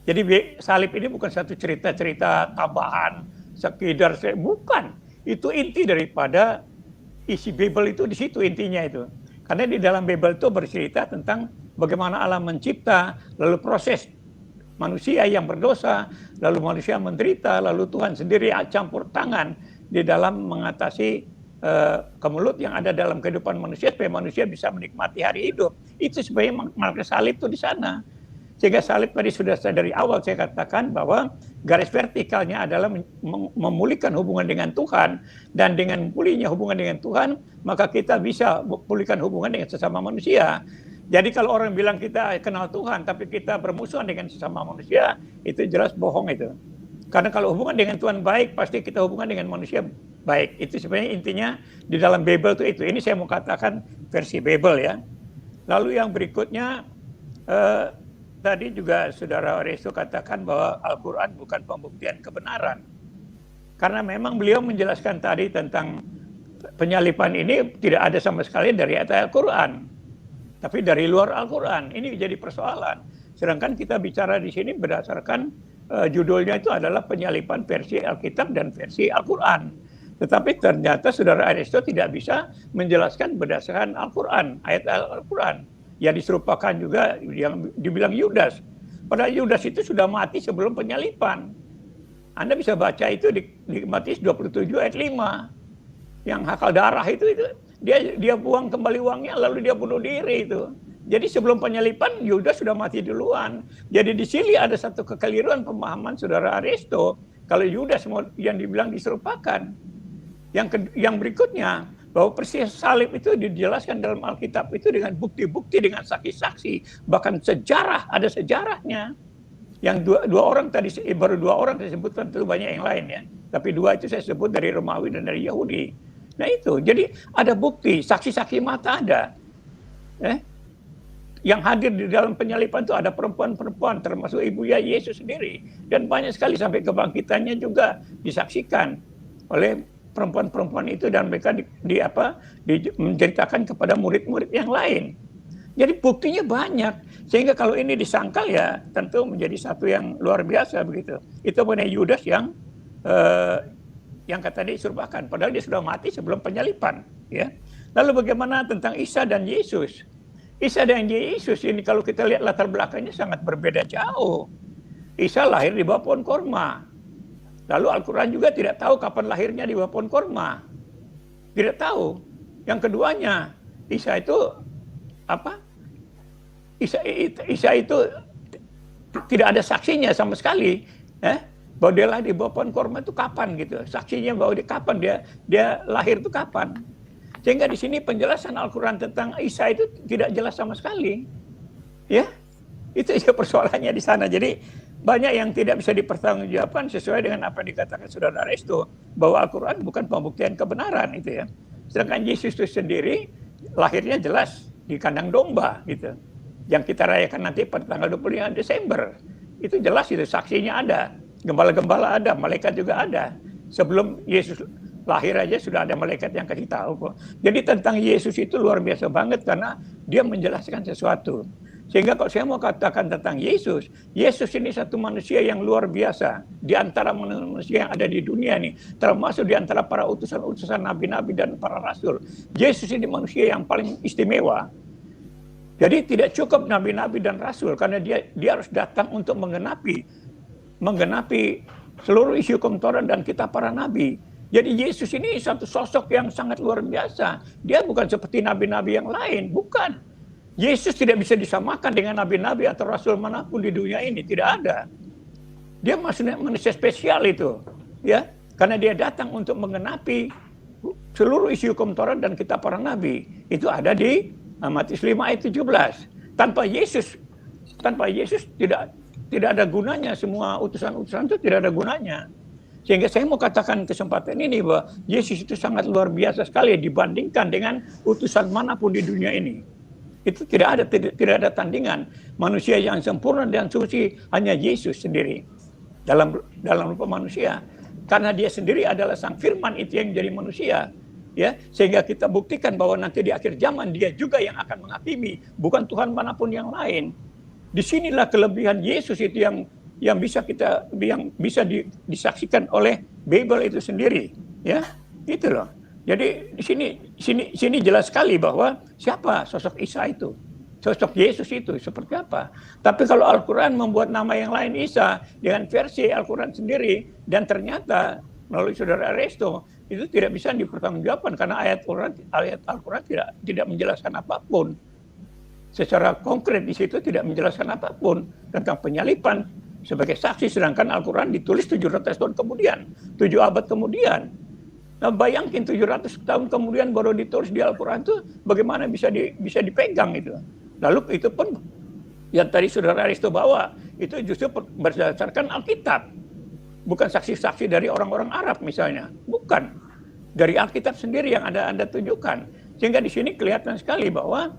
Jadi salib ini bukan satu cerita-cerita tambahan, sekedar bukan. Itu inti daripada isi Bible itu di situ intinya itu. Karena di dalam Bible itu bercerita tentang bagaimana Allah mencipta, lalu proses manusia yang berdosa, lalu manusia menderita, lalu Tuhan sendiri campur tangan di dalam mengatasi kemelut yang ada dalam kehidupan manusia supaya manusia bisa menikmati hari hidup. Itu sebenarnya makna salib itu di sana. Sehingga salib tadi sudah dari awal saya katakan bahwa garis vertikalnya adalah memulihkan hubungan dengan Tuhan, dan dengan pulihnya hubungan dengan Tuhan maka kita bisa pulihkan hubungan dengan sesama manusia. Jadi kalau orang bilang kita kenal Tuhan tapi kita bermusuhan dengan sesama manusia, itu jelas bohong itu. Karena kalau hubungan dengan Tuhan baik, pasti kita hubungan dengan manusia baik. Itu sebenarnya intinya di dalam Bible itu. Ini saya mau katakan versi Bible ya. Lalu yang berikutnya tadi juga Saudara Resto katakan bahwa Al-Quran bukan pembuktian kebenaran. Karena memang beliau menjelaskan tadi tentang penyalipan ini tidak ada sama sekali dari ayat Al-Quran. Tapi dari luar Al-Quran. Ini jadi persoalan. Sedangkan kita bicara di sini berdasarkan judulnya itu adalah penyalipan versi Alkitab dan versi Al-Quran. Tetapi ternyata Saudara Resto tidak bisa menjelaskan berdasarkan Al-Quran, ayat Al-Quran. Ya diserupakan juga yang dibilang Yudas. Padahal Yudas itu sudah mati sebelum penyalipan. Anda bisa baca itu di Matius 27 ayat 5. Yang hakal darah itu dia buang kembali uangnya lalu dia bunuh diri itu. Jadi sebelum penyalipan Yudas sudah mati duluan. Jadi di sini ada satu kekeliruan pemahaman Saudara Aristo kalau Yudas yang dibilang diserupakan. Yang berikutnya bahwa peristiwa salib itu dijelaskan dalam Alkitab itu dengan bukti-bukti, dengan saksi-saksi, bahkan sejarah, ada sejarahnya. Yang dua orang tadi, baru 2 orang saya sebutkan, tentu banyak yang lain ya. Tapi 2 itu saya sebut dari Romawi dan dari Yahudi. Nah itu, jadi ada bukti, saksi-saksi mata ada. Yang hadir di dalam penyalipan itu ada perempuan-perempuan, termasuk ibunya Yesus sendiri. Dan banyak sekali sampai kebangkitannya juga disaksikan oleh perempuan-perempuan itu, dan mereka menceritakan kepada murid-murid yang lain. Jadi buktinya banyak, sehingga kalau ini disangkal ya tentu menjadi satu yang luar biasa begitu. Itu mengenai Yudas yang kata dia diserupakan, padahal dia sudah mati sebelum penyalipan. Ya. Lalu bagaimana tentang Isa dan Yesus? Isa dan Yesus ini kalau kita lihat latar belakangnya sangat berbeda jauh. Isa lahir di bawah pohon korma. Lalu Al-Quran juga tidak tahu kapan lahirnya di bawah pohon korma. Tidak tahu. Yang keduanya, Isa itu apa? Isa itu tidak ada saksinya sama sekali. Bahwa dia lahir di bawah pohon korma itu kapan gitu. Saksinya bahwa dia lahir itu kapan. Sehingga di sini penjelasan Al-Quran tentang Isa itu tidak jelas sama sekali. Ya, itu aja persoalannya di sana. Jadi banyak yang tidak bisa dipertanggungjawabkan sesuai dengan apa yang dikatakan Saudara Resto, bahwa Al-Quran bukan pembuktian kebenaran itu ya. Sedangkan Yesus itu sendiri lahirnya jelas di kandang domba gitu. Yang kita rayakan nanti pada tanggal 25 Desember. Itu jelas itu, saksinya ada. Gembala-gembala ada, malaikat juga ada. Sebelum Yesus lahir aja sudah ada malaikat yang kasih tahu. Jadi tentang Yesus itu luar biasa banget karena dia menjelaskan sesuatu. Sehingga kalau saya mau katakan tentang Yesus, Yesus ini satu manusia yang luar biasa di antara manusia yang ada di dunia ini, termasuk di antara para utusan-utusan nabi-nabi dan para rasul. Yesus ini manusia yang paling istimewa. Jadi tidak cukup nabi-nabi dan rasul karena dia harus datang untuk menggenapi seluruh isi hukum Taurat dan kitab para nabi. Jadi Yesus ini satu sosok yang sangat luar biasa. Dia bukan seperti nabi-nabi yang lain, bukan. Yesus tidak bisa disamakan dengan nabi-nabi atau rasul manapun di dunia ini, tidak ada. Dia manusia spesial itu, ya, karena dia datang untuk menggenapi seluruh isi hukum Taurat dan kitab para nabi itu ada di Matius 5 ayat 17. Tanpa Yesus tidak ada gunanya, semua utusan-utusan itu tidak ada gunanya. Sehingga saya mau katakan kesempatan ini bahwa Yesus itu sangat luar biasa sekali dibandingkan dengan utusan manapun di dunia ini. Itu tidak ada tandingan. Manusia yang sempurna dan suci hanya Yesus sendiri dalam rupa manusia. Karena dia sendiri adalah sang firman itu yang menjadi manusia. Ya, sehingga kita buktikan bahwa nanti di akhir zaman dia juga yang akan menghakimi, bukan Tuhan manapun yang lain. Disinilah kelebihan Yesus itu yang bisa disaksikan oleh Bible itu sendiri, ya, itu loh. Jadi di sini jelas sekali bahwa siapa sosok Isa itu, sosok Yesus itu seperti apa. Tapi kalau Al-Quran membuat nama yang lain Isa dengan versi Al-Quran sendiri dan ternyata melalui saudara Resto itu tidak bisa dipertanggungjawabkan karena ayat Al-Quran tidak menjelaskan apapun. Secara konkret di situ tidak menjelaskan apapun tentang penyalipan sebagai saksi, sedangkan Al-Quran ditulis 700 tahun kemudian, 7 abad kemudian. Nah, bayangin 700 tahun kemudian baru ditulis di Al-Quran itu bagaimana bisa dipegang itu. Lalu itu pun yang tadi saudara Aristo bawa itu justru berdasarkan Alkitab, bukan saksi-saksi dari orang-orang Arab misalnya, bukan, dari Alkitab sendiri yang Anda tunjukkan. Sehingga di sini kelihatan sekali bahwa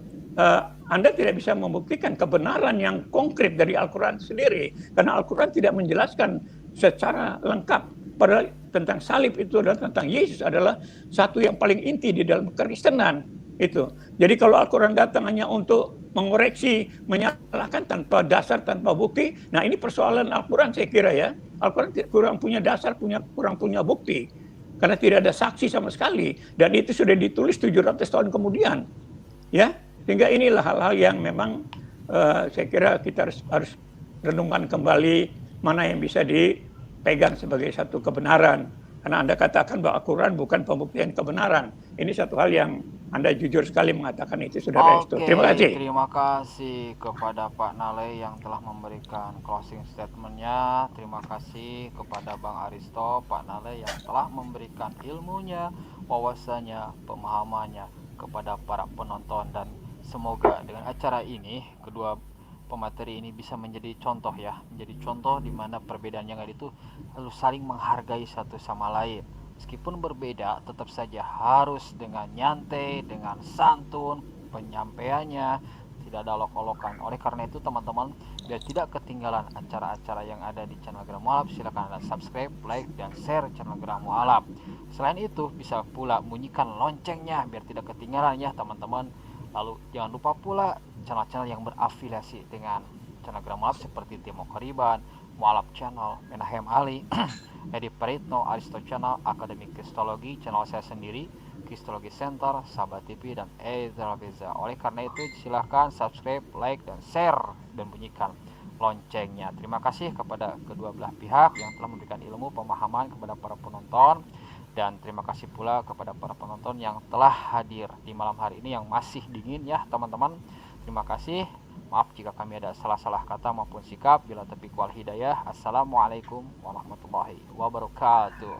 Anda tidak bisa membuktikan kebenaran yang konkret dari Al-Quran sendiri. Karena Al-Quran tidak menjelaskan secara lengkap. Padahal tentang salib itu adalah tentang Yesus adalah satu yang paling inti di dalam kekristenan. Itu. Jadi kalau Al-Quran datang hanya untuk mengoreksi, menyalahkan tanpa dasar, tanpa bukti. Nah ini persoalan Al-Quran saya kira ya. Al-Quran kurang punya dasar, kurang punya bukti. Karena tidak ada saksi sama sekali. Dan itu sudah ditulis 700 tahun kemudian. Ya. Sehingga inilah hal-hal yang memang saya kira kita harus renungkan kembali mana yang bisa dipegang sebagai satu kebenaran. Karena Anda katakan bahwa Al-Quran bukan pembuktian kebenaran. Ini satu hal yang Anda jujur sekali mengatakan itu, Saudara Resto. Terima kasih. Terima kasih kepada Pak Nale yang telah memberikan closing statement-nya. Terima kasih kepada Bang Aristo, Pak Nale yang telah memberikan ilmunya, wawasannya, pemahamannya kepada para penonton. Dan semoga dengan acara ini kedua pemateri ini bisa menjadi contoh ya, menjadi contoh di mana perbedaan yang ada itu harus saling menghargai satu sama lain. Meskipun berbeda, tetap saja harus dengan nyantai, dengan santun penyampaiannya, tidak ada olok-olokan. Oleh karena itu teman-teman, biar tidak ketinggalan acara-acara yang ada di channel Gerak Mualaf, silakan Anda subscribe, like, dan share channel Gerak Mualaf. Selain itu, bisa pula bunyikan loncengnya biar tidak ketinggalan ya teman-teman. Lalu jangan lupa pula channel-channel yang berafiliasi dengan channel Gerak Mualaf seperti Timo Koriban, Mualaf Channel, Menahem Ali, Edi Praitno, Aristo Channel, Akademi Kristologi, channel saya sendiri, Kristologi Center, Sahabat TV, dan Ezra Beza. Oleh karena itu silahkan subscribe, like, dan share, dan bunyikan loncengnya. Terima kasih kepada kedua belah pihak yang telah memberikan ilmu, pemahaman kepada para penonton. Dan terima kasih pula kepada para penonton yang telah hadir di malam hari ini yang masih dingin ya teman-teman. Terima kasih. Maaf jika kami ada salah-salah kata maupun sikap. Bila taufiq wal hidayah. Assalamualaikum warahmatullahi wabarakatuh.